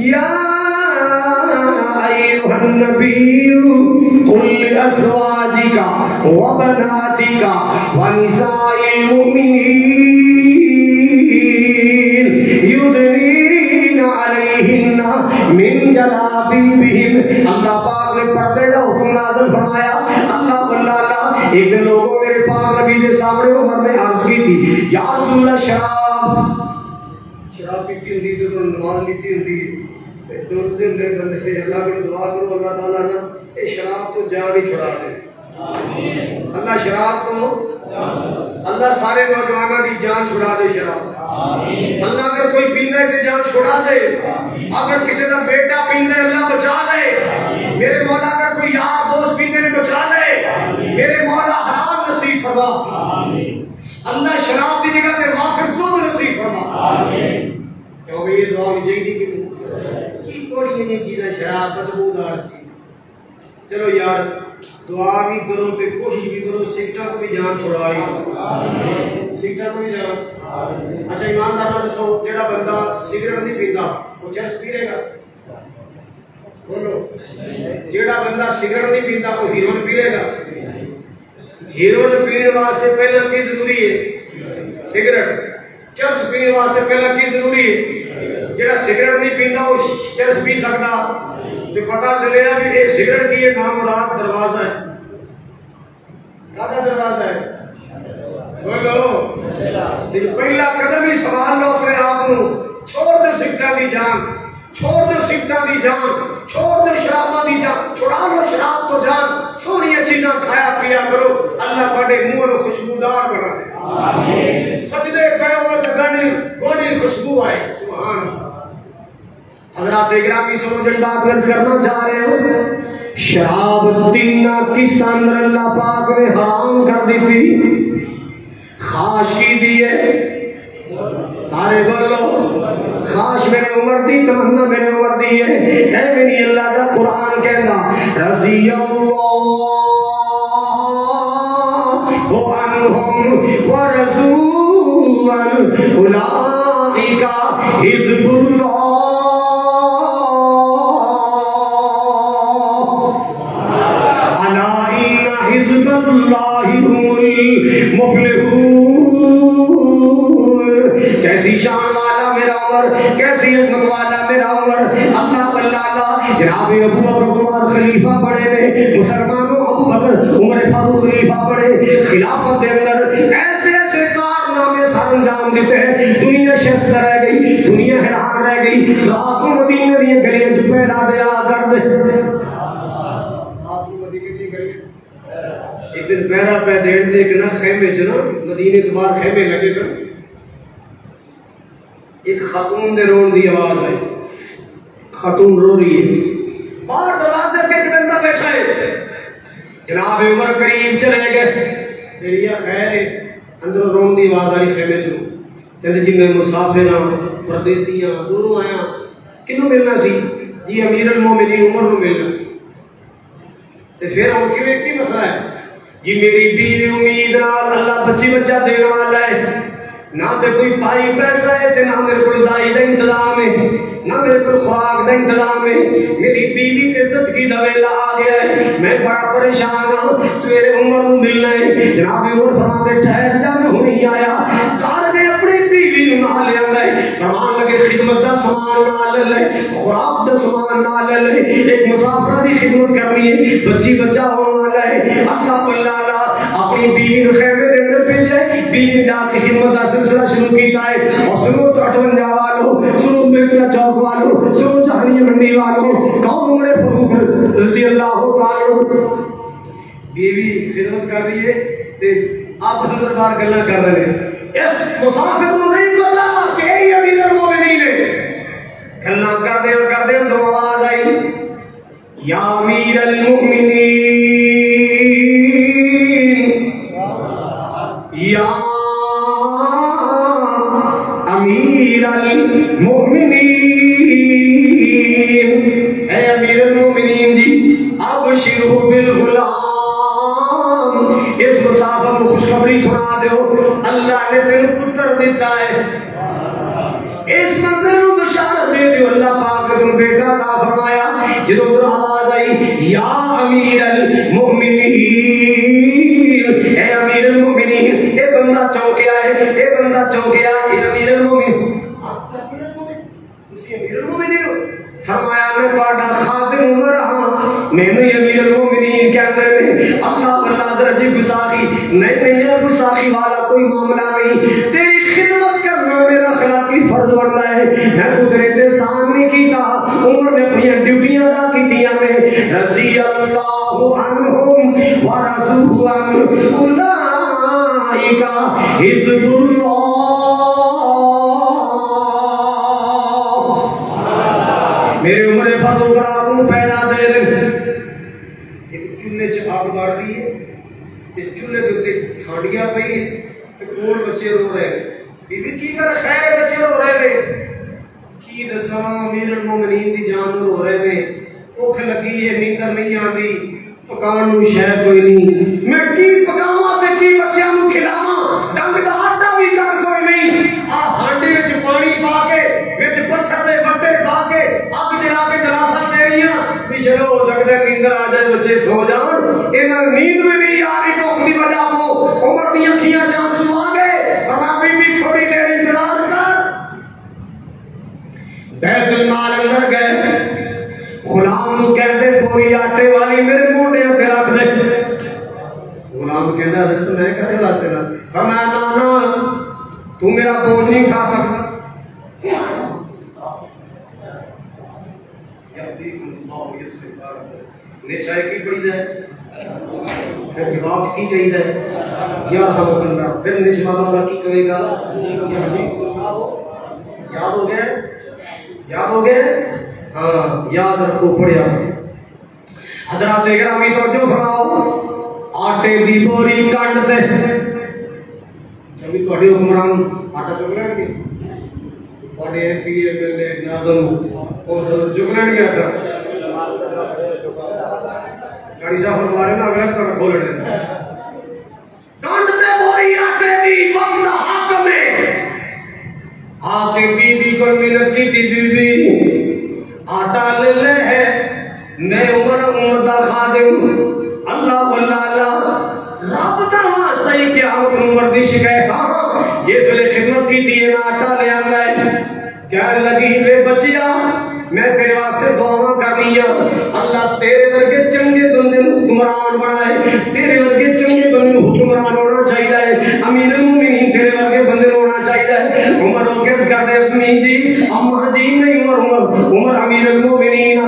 या अय्युहन नबिय्यु कुल लिअज़वाजिका व बनातिका व निसाइल मुमिनीन युदनीना अलैहिन्ना मिन जलाबिबिहिन। अल्लाह पाक ने पर्दे का हुक्म नाज़िल फरमाया। अल्लाह अल्लाह एक दिन लोगों मेरे पाक नबी के सामने उमर ने अर्ज की थी, या रसूलल्लाह शराब पीती होंदी तो नमाज लीती होंदी दुर्दे बंदे से अल्लाह को दुआ करो अल्लाह ताला ना ये शराब तो जान ही छुड़ा दे। अल्लाह शराब तो अल्लाह सारे नौजवानों की जान छुड़ा दे। शराब अल्लाह अगर कोई पींदा है तो जान छुड़ा दे। अगर किसी का बेटा पींदा है अल्लाह बचा ले। मेरे मौला अगर कोई यार दोस्त पींदे ने बचा ले। मेरे मौला हराम नसीब फरमा। अल्लाह शराब की जगह पे वाफिर दूध नसीब फरमा। क्यों भाई ये दुआ होनी चाहिए कि थोड़ी ये चीज़ें शराब बदबूदार चीज। चलो यार दुआ भी करो तो कोशिश भी करो सिगरेट तो भी जान छुड़ाई। सिगरेट तो भी जान। अच्छा ईमानदार ना दसो जेड़ा बंदा सिगरेट नहीं पीता वो चरस पी लेगा? बोलो जेड़ा बंदा सिगरेट नहीं पीता वो हीरोइन पी लेगा? हीरोइन पीने वास्ते पहले की जरूरी है? सिगरेट। चरस पीने वास्ते पहले की जरूरी है? जेड़ा सिगरेट नहीं पीता वो चरस पी सकता? तो पता चलेगा भी ये सिगरेट की ये नामुराद दरवाजा है। क्या दरवाजा है? बोलो पहला कदम ही सवाल लो अपने आप को। छोड़ दो सिगरेट की जान, छोड़ दो सिगरेट की जान, छोड़ दो शराबा की जान, छुड़ा लो शराब तो जान। सोनिया चीजा खाया पिया करो। अल्लाह तुम्हारे मुंह को खुशबूदार बना दे। सजदे करो तो गोनी खुशबू आए। सुभान अल्लाह। हज़रात इकरामी सुनो जो बात अर्ज करना चाह रहे हो। शराब तीना किस अंदर अल्लाह पाक ने हराम कर दी थी, खाश की दी है। सारे बोलो खाश मेरे उमर दी तमन्ना मेरे उमर दी है मेरी अल्लाह का कुरान कहना रज़ी अल्लाहु अन्हुम व रज़ून उलाइका हिज़्बुल्लाह कैसी शान वाला मेरा उमर, कैसी इस्मत वाला मेरा उमर। अल्लाह अल्लाह जनाब अबू बकर तुम्हार खलीफा बने ने मुसलमानों। अबू बकर उमर फारूक खलीफा बने खिलाफत के अंदर ऐसे ऐसे कारनामे सर अंजाम देते हैं। दुनिया शस्त रह गई, दुनिया हैरान रह गई। रात को मदीने दी गलियां च पैदा दिया कर दे। एक दिन पैरा पै देन दे ना खेमे च ना मदीने के बाहर खेमे लगे सन। एक खातून ने रोन की आवाज आई। खातून रो रही है। बाहर दरवाजे पे एक बंदा बैठा है। जनाब उमर करीब चले गए। मेरिया खैर है अंदर रोन की आवाज आई खेमे चो। कहते जी मैं मुसाफिर हाँ, परदेसी हाँ, दूरों आया। किनू मिलना सी? जी अमीर अल मोमिनीन उमर को मिलना सी। ते फिर हम किवें की मसला है? जी मेरी बीवी उम्मीद नाल अल्लाह बच्ची बच्चा देने वाला है। ना तो कोई भाई पैसा है ते ना मेरे को दाई का इंतजाम है, ना मेरे को खुराक का इंतजाम है। मेरी बीवी के सचकी का वेला आ गया है। मैं बड़ा परेशान हाँ। सवेरे उमर को मिलना है। जनाब उमर फरमाते ठहर जा मैं हुणे ही आया। कार ने अपनी बीवी ना लिया है। फरमान लगे खिदमत का सामान ना ले ले, खुराक का सामान ना ले ले। एक मुसाफिर की खिदमत करनी है, बच्ची बच्चा होने वाला है। अल्लाह अल्लाह अपनी बीवी को खेमे के अंदर भेजे। बीवी जाके खिदमत का सिलसिला शुरू किया है। और सुनो 58 वालों, सुनो बेटला चौक वालों, सुनो जहानिया मंडी वालों, कौन उमर फारूक रज़ी अल्लाह ताला। बीवी खिदमत कर रही है ते आपस में बार गल्ला कर रहे हैं। इस मुसाफिर को नहीं पता कि ये अमीर अल मोमिनीन है। गल्ला करदे अंदर आवाज आई या अमीर अल मोमिनीन या अमीरुल मोमिनीन, ऐ अमीरुल मोमिनीन जी अबशिरू बिल गुलाम, इस मुसाफिर को खुशखबरी सुना दो, अल्लाह ने तेन पुत्र दिता है, इस बंदे को बशारत दे दो, अल्लाह पाक ने तुम बेटा अता फरमाया। जो उधर आवाज आई या अमीरुल मोमिनीन, ऐ अमीरुल मोमिनीन, ये बंदा चौंकिया है, ये बंदा चौंकिया, ये अमीरुल मोमिनीन, आप अमीरुल मोमिनीन, तुसी अमीरुल मोमिनीन हो? फरमाया मैं ਤੁਹਾਡਾ खादिम उमर हां, मैंने अमीरुल मोमिनीन कहते हैं। अल्लाह अल्लाह दर्जे गुस्ताखी नहीं, नहीं है गुस्ताखी वाला कोई मामला नहीं, तेरी खिदमत करना मेरा अखलाकी फर्ज बनता है। मैं कुदरत के सामने कीता, उमर ने अपनी ड्यूटियां अदा कीतियां ने, रजी अल्लाहु अन्हुम व रसूलु अन उलाइका हिज़्बुल्लाह। मेरे उम्र फादो बरात को पैदा दे दे, एक चूल्हे च आग बाड़ रही है, ते चूल्हे के उत्ते हांडियां पई है, ते कोल बच्चे रो रहे हैं, बीबी की कर खैर बच्चे रो रहे ने, की दसा अमीरुल मोमिनीन दी जान रो रहे ने, भुख लगी है, नींदर नहीं आती, पकान नूं शै कोई नहीं, मैं की पकावां ते की बच्चियां नूं खिलावां, डंग दा आटा भी कर कोई नहीं, आ हांडी विच पानी पा के विच पत्थर दे बट्टे पा के अग जला के दलासा दे रहीआं, पिछले हो सकदा नींदर आ जाए, बच्चे सो जान, इन्हां नींद में नहीं आ रही भुख दी वजह तो उमर दी अखियां च आंसू आ गए। फरमाया बीबी थोड़ी देर इंतजार कर। बैतुल माल अंदर गए, गुलाम नूं कहंदे बोरी आटे वाली मेरे मोढे ते रख दे। गुलाम कहंदा हज़रत मैं काहदे वास्ते ना? फरमाया ना ना तू मेरा बोझ नहीं उठा सकता। निचाई की पड़ी है, फिर जवाब की चाहिए यार हम करना, फिर निचवा वाला की करेगा। याद हो गया, याद हो गया, हाँ याद रखो पढ़िया। हजरात गिरामी तवज्जो फरमाओ, आटे दी बोरी कंड ते कभी थोड़े हुक्मरान आटा चुक लेंगे, थोड़े एमपी एमएलए नाज़म कौंसल चुक लेंगे आटा, गाड़ी साहब हमारे ना अगर तो खोलने कंड ते बोरी आटे दी वक्त हाकम है, आके बीबी को मिन्नत की थी, बीबी आटा ले ले है, मैं उमर दा खादिम, अल्लाह वल्लाह रब दा वास्ता ही क़यामत उमर दी शिकायत, हां जिस वेले खिदमत की थी ना आटा ले आंदा है, कह लगी वे बच्चिया मैं तेरे वास्ते दुआवां करनियां, अल्लाह तेरे वर्गे चंगे बंदे नूं हुक्मरान बनाए, तेरे वर्गे चंगे बंदे नूं हुक्मरान होना चाहिए है, अमीरुल मोमिनीन तेरे वर्गे बंदे होना चाहिए है। उमर हो किस करदे अपनी जी अम्मा जी नहीं, उमर अमीरुल मोमिनीन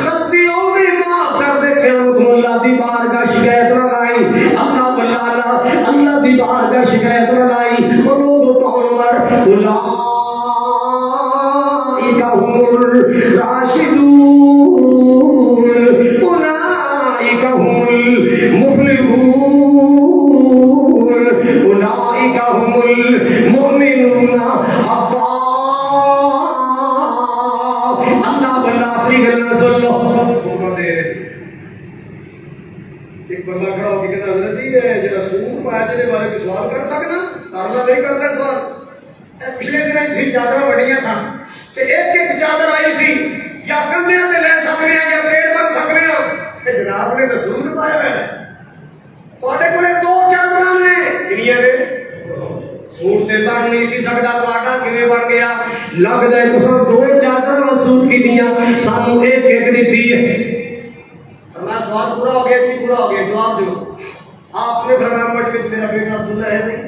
खत्ती हो गई, माफ कर दे, क़यामत में अल्लाह दी बारगाह शिकायत ना लाई, अल्लाह वल्लाह अल्लाह दी बारगाह शिकायत ना लाई। और लोग कौन उमर उलाइका हुमुर राशिदून उलाइका हुमुल मुफलिहून उलाइका हुमुल मुमिनून हक़्क़ा। अल्लाह वल्लाह आखिरी गल्ला सुन लो, सुन दे एक बंदा खड़ा होके कहता हज़रत जी ये जेड़ा सूट पाया जेदे बारे में सवाल कर सकना, करना नहीं करना सवाल। पिछले दिन थी चादर बड़ियां सन, ते एक एक चादर आई सी, या कंधे ते ले सकने या पेड़ बन सकने, ते जनाब ने तो सूट पाया है, तुहाडे कोले दो चादरां ने, किनियां ने? सूट ते बन नहीं सी सकदा, तुहाडा किवें बन गया? लगदा है तुसां दो चादरां वसूल कीतियां, सानू एक एक दित्ती है। फरमाया सवाल पूरा हो गया कि पूरा हो गया? जवाब दो। आपने फरमाया मठ में मेरा बेटा अब्दुल्ला है नहीं,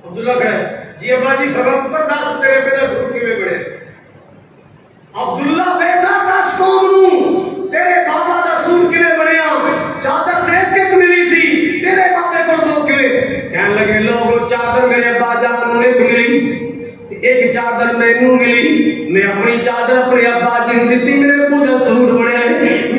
अब्दुल्ला खड़ा है जी, अब्बा जी फरमाया पुत्र दस तेरे बेटा सूट किवें बने? अब्दुल्ला बेटा दस कौम नूं तेरे बाबा दा सूट किवें बनया? चादर तेरे एक मिली सी, तेरे बाबे को दो किवें? कहने लगे लोगो चादर मेरे अब्बा जान नूं एक मिली, एक चादर मैनू मिली, मैं अपनी चादर अपने अब्बा जी ने दी, मेरे अब्बू दा सूट बनया है।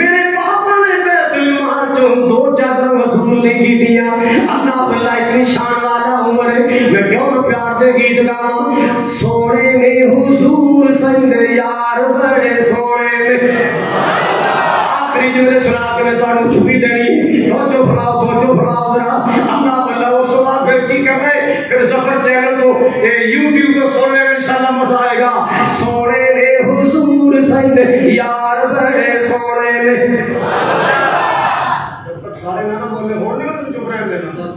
मेरे पापा ने बैतुल माल चों दो चादर वसूल नहीं कीतियां। अल्लाह वल्लाह इतनी शान वाला उमर है, मैं क्यों ना प्यार दे गीत गावां। सोने ने हुजूर संग यार बड़े सोने ने। आखिरी जुमले सुना के मैं तुहानू छुट्टी देनी। तवज्जो फरमाओ जरा। अल्लाह वल्लाह उस तो बाद फिर की करना है, फिर ज़फर चैनल तो यूट्यूब तो सुन लेना इंशाल्लाह, मजा आएगा। सोने ने हुजूर संग यार बड़े सोने ने। सारे ना बोले होड़ नहीं, तुम चुप रह लेना बस।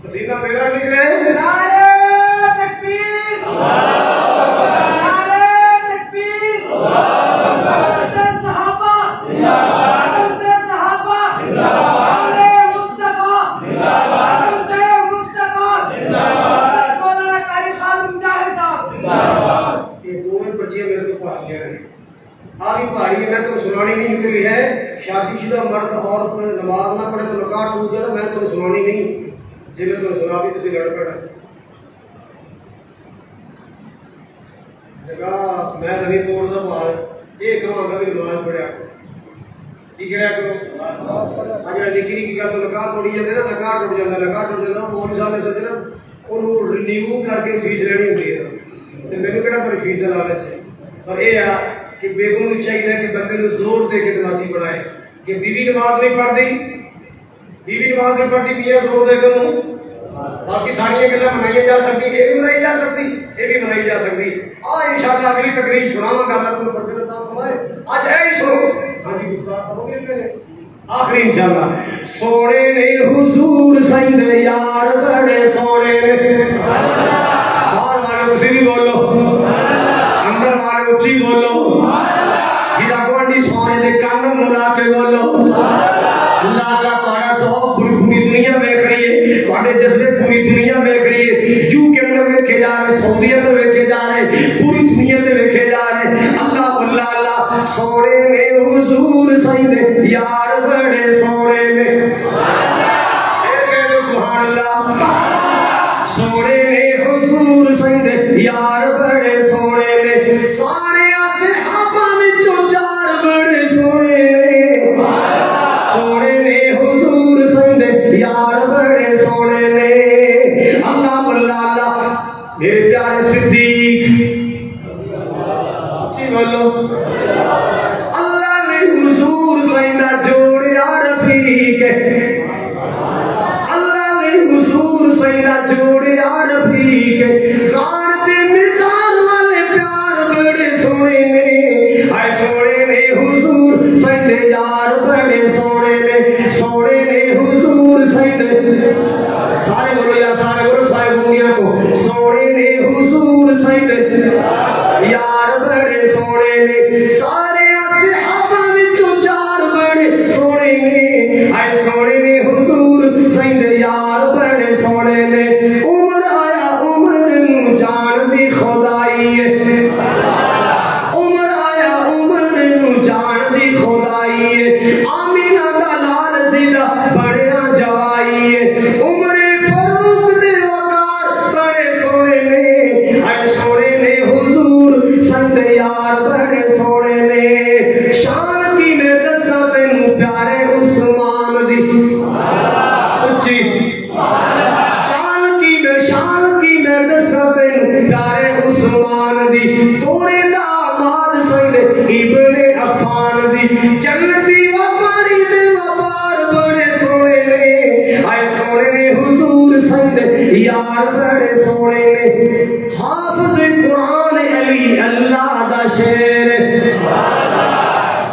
पसीना मेरा निकले। नारे तकबीर, नारे तकबीर, हज़रत सहाबा, हज़रत सहाबा, हज़रत मुस्तफा, हज़रत मुस्तफा, हज़रत मौलाना कारी खान मुजाहिद साहब। ये दोनों बच्चियां मेरे तो भारियां हैं, आगे भारी है। मैं तो सुनानी नहीं उतरी है। शादीशुदा मर्द औरत नमाज ना पढ़े तो लकात टूट जाए। मैं तो सुनानी नहीं, जे मैं तो सुना दी तुम लड़ पड़ा जगह। मैं तो नहीं तोड़ता भाल ये कहूँगा भी नमाज पढ़िया की करा करो। अगर निकी निकी गल तो लकात तोड़ी जाते ना, लकात टूट जाता, लकात टूट जाता। मौलवी साहब ने सच ना उन्होंने रिन्यू करके फीस लेनी होती है, तो मैंने कहना बड़ी फीस का लालच है। पर यह है कि बेगम को चाहिए कि बंदे को जोर दे के नमाजी बनाए। कि बीवी नमाज नहीं पढ़ती, बीवी नमाज नहीं पढ़ती, मियां जोर दे कर बाकी सारिया गल्लां मनाई जा सकती, ये भी मनाई जा सकती, ये भी मनाई जा सकती। इंशाअल्लाह अगली तकरीर सुनावांगा मैं तुम्हें पढ़ के फरमाए। आज ऐ ही सुनो। हां जी गुफ्तार करोगे मैंने आखिरी इंशाअल्लाह। सोने ने हुजूर संग यार बड़े सोने ने। बाहर वाले तुसी भी बोलो, अंदर वाले उच्ची बोलो, जिरा गोंडी सोने दे कान मुला के बोलो। अल्लाह का तारा सब पूरी दुनिया देख रही है, तुम्हारे जज्बे पूरी दुनिया देख रही है। यूके अंदर देखे जा रहे, सऊदी अंदर देखे जा रहे, पूरी दुनिया में देखे जा रहे। अल्लाह अल्लाह अल्लाह। सोने ने हुजूर संग यार बड़े सोने ने। सुभान अल्लाह। सोने ने हुजूर संग यार बड़े सोने ने। सारे सहाबा विचों चार बड़े सोने ने। सोने ने हुजूर संग यार बड़े सोने ने। अल्लाह अल्लाह अल्लाह। मेरे प्यारे सिद्दीक जी बोलो। अल्लाह ने हुजूर संग जोड़िया रफीक। अल्लाह ने हुजूर संग जोड़िया रफीक। कार ते मिजान वाले प्यार बड़े सोने ने। हाय सोने ने हुजूर संग यार बड़े सोने ने। सोने ने हुजूर संग, सारे बोलो यार, सारे बोलो सारे दुनिया को। सोने ने हुजूर संग यार बड़े सोने ने। सारे सहाबा विचों चार बड़े सोने ने। हाय सोने ने हुजूर संग यार बड़े सोने ने। उमर आया उमर नू जान दी खुदाई है। उमर आया उमर नू जान दी खुदाई है। आमीना दा लाल जिदा बड़िया जवाई है। उमरे फारूक दे वकार बड़े सोने ने। हाय सोने ने हुजूर संग यार बड़े सोने ने। शान की मैं दसा तेनू प्यारे उस्मान दी उच्ची। शान की मैं दसा तेनू प्यारे उस्मान दी। तोरे दामाद संग इब्ने अफ़ान दी। जन्नती व्यापारी दे व्यापार बड़े सोने ने। आए सोने ने हुजूर संग यार बड़े सोने ने। हाफिज़ कुरान अली अल्लाह दा शेर।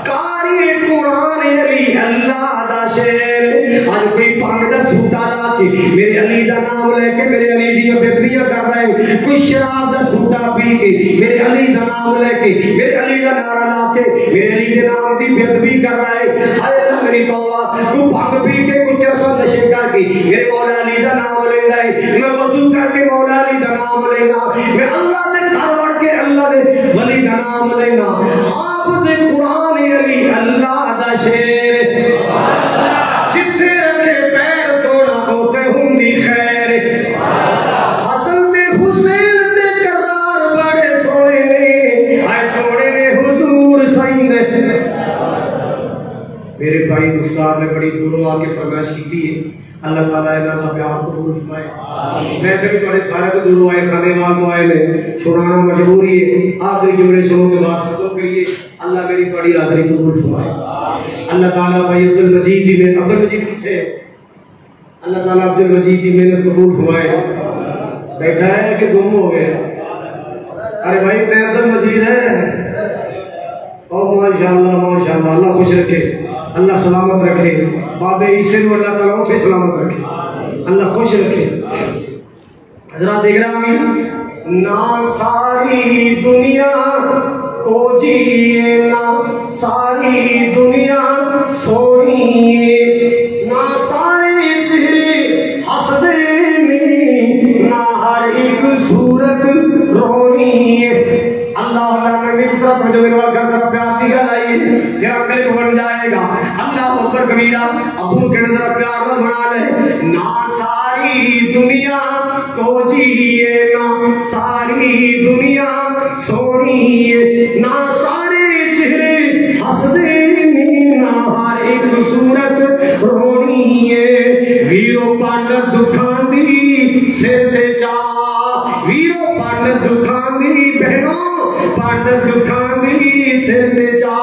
कारी कुरान अली अल्लाह दा शेर। आज कोई पंग दा सूटा ला के मेरे अली दा नाम लेके मेरे अली दी बेकरियां कर रहा है। कोई शराब दा सूटा पी के मेरे अली दा नाम लेके मेरे अली दा नारा ला के मेरे अली के नाम की बेदबी कर रहा है। हाय अल्लाह मेरी तौबा। तू भंग पी के कुछ ऐसा नशे करके मेरे मौला अली दा नाम लेना है। मैं वजू करके मौला अली दा नाम लेना। मैं अल्लाह दे घर वड़ के अल्लाह दे वली दा नाम लेना। हाफिज़ कुरान अली अल्लाह दा शेर। जिथे रखे पैर सोना होते हुंदी खैर। हसन ते हुसैन ते करार बड़े सोने ने। आए सोने ने हुजूर संग। मेरे भाई मुख्तार ने बड़ी दूरों आके फरमाइश की है अल्लाह ताला इन्हां दा प्यार कबूल फरमाए। वैसे भी तुहाडे सारे को दूरों आए, खाने नाल तो आए ने, सुनाना मजबूरी है। आखिरी जुमले सुनो के बाद खत्म करिए। अल्लाह मेरी तुहाडी हाज़री कबूल फरमाए। अल्लाह ताला भाई अब्दुल मजीद जी में, अब्दुल मजीद किथे? अल्लाह ताला अब्दुल मजीद की मेहनत कबूल फरमाए। बैठा है कि गुम हो गया? अरे भाई मैं अब्दुल मजीद है। और माशाअल्लाह माशाअल्लाह, अल्लाह खुश रखे, अल्लाह सलामत रखे। बाबे इसे को अल्लाह ताला उसे सलामत रखे, अल्लाह खुश रखे। हज़रात इकरामी, ना सारी दुनिया को जिए, ना सारी दुनिया सोइए, ना सारे चेहरे हंसदे ने, ना हर एक सूरत रोइए। अल्लाह अल्लाह में मेरी तरफ जो मेरे वाल कर प्यार दी गल आई तेरा क्लिप बन जाएगा। अल्लाह अकबर कबीरा, अबू के नजर प्यार और बना ले। ना सारी दुनिया को जिए, ना सारी दुनिया सोइए, ना सारे चेहरे हंसदे ने, ना हर एक सूरत रोइए। वीरो पंड दुखां दी सिर ते चा, वीरो पंड दुखां दी बहनों पंड दुखां दी सिर ते चा।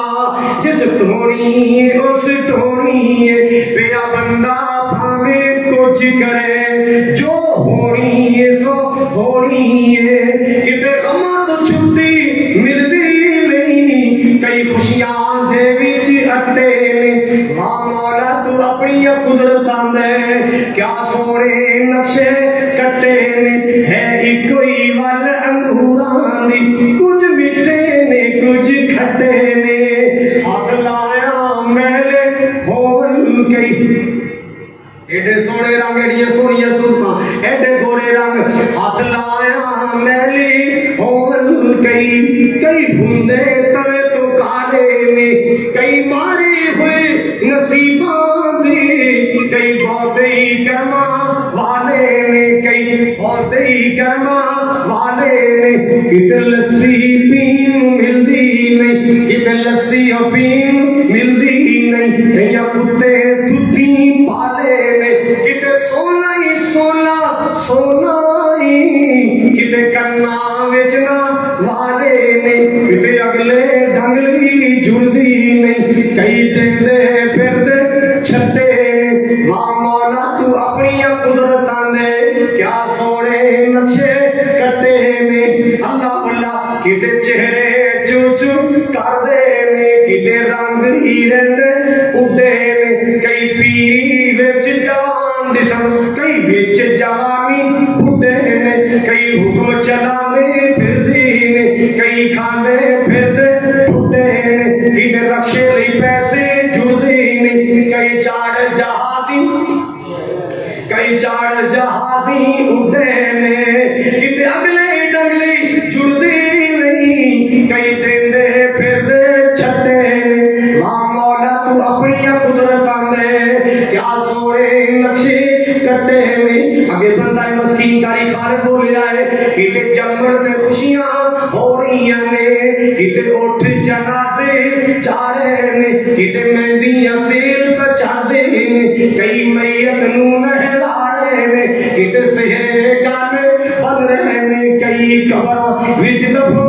जिस ढोनी उस ढोनी पिया बंदा भावे कुछ करे, जो होनी सो होनी है। किते गमां तो छुट्टी मिलती नहीं, कई खुशियां दे विच अट्टे ने। वाह मौला तू अपनी कुदरतां दे क्या सोने नक्शे कट्टे ने। है इको ही वल अंगूरां दी, कुछ मिठे ने कुछ खट्टे ने। हाथ लाया मैले होवन कई, एडे सोने रंग एडियां सोनियां सूरतां, एडे गोरे रंग। हाथ लाया मैले होवन कई, कई बुंदे तवे तो काले ने, कई मारे हुए नसीबां दे, कई बहुते ही कर्मा वाले ने, कई बहुते ही कर्मा वाले ने। किते लस्सी पीन मिलदी नहीं, किते लस्सी पीन मिलदी नहीं। कई कुत्ते दुधी पाले ने, किते सोना ही सोना सोना ही, किते कन्ना विच ना वाले ने, किते अगले ढंगली जुड़दी नहीं। कई देंदे फिरदे छत्ते ने। वाह मौला तू अपनी कुदरतां दे क्या सोने नक्शे कट्टे ने। अल्लाह अल्लाह, किते चेहरे चूचू कर दे ने, किते रंग ही रहंदे उड्डे ने। कई पीरी विच जवान दिसन, कई विच जवानी बुड्ढे ने। कई हुक्म चलांदे फिरदे ने, कई खांदे फिरदे बुड्ढे ने। किते रक्षे लई पैसे जुड़दे ने, कई चाड़ जहाजी, कई चाड़ जहाजी उड्डे ने। किते अगले डगले जुड़दे नहीं, कई देंदे फिरदे छट्टे ने। वाह मौला तू अपनी कुदरतां दे क्या सोने नक्शे कट्टे ने। अगे बंदा मस्कीन कारी खालिद बोले आए, किते जम्मर ते खुशियां हो रही ने, किते उठ जनाजे जा रहे ने, किते मेहंदियां तेल पर चढ़दे ने। कई मैयत नू नहला रहे ने, किते सेहरे गाने बन रहे ने। कई कबर विच दफन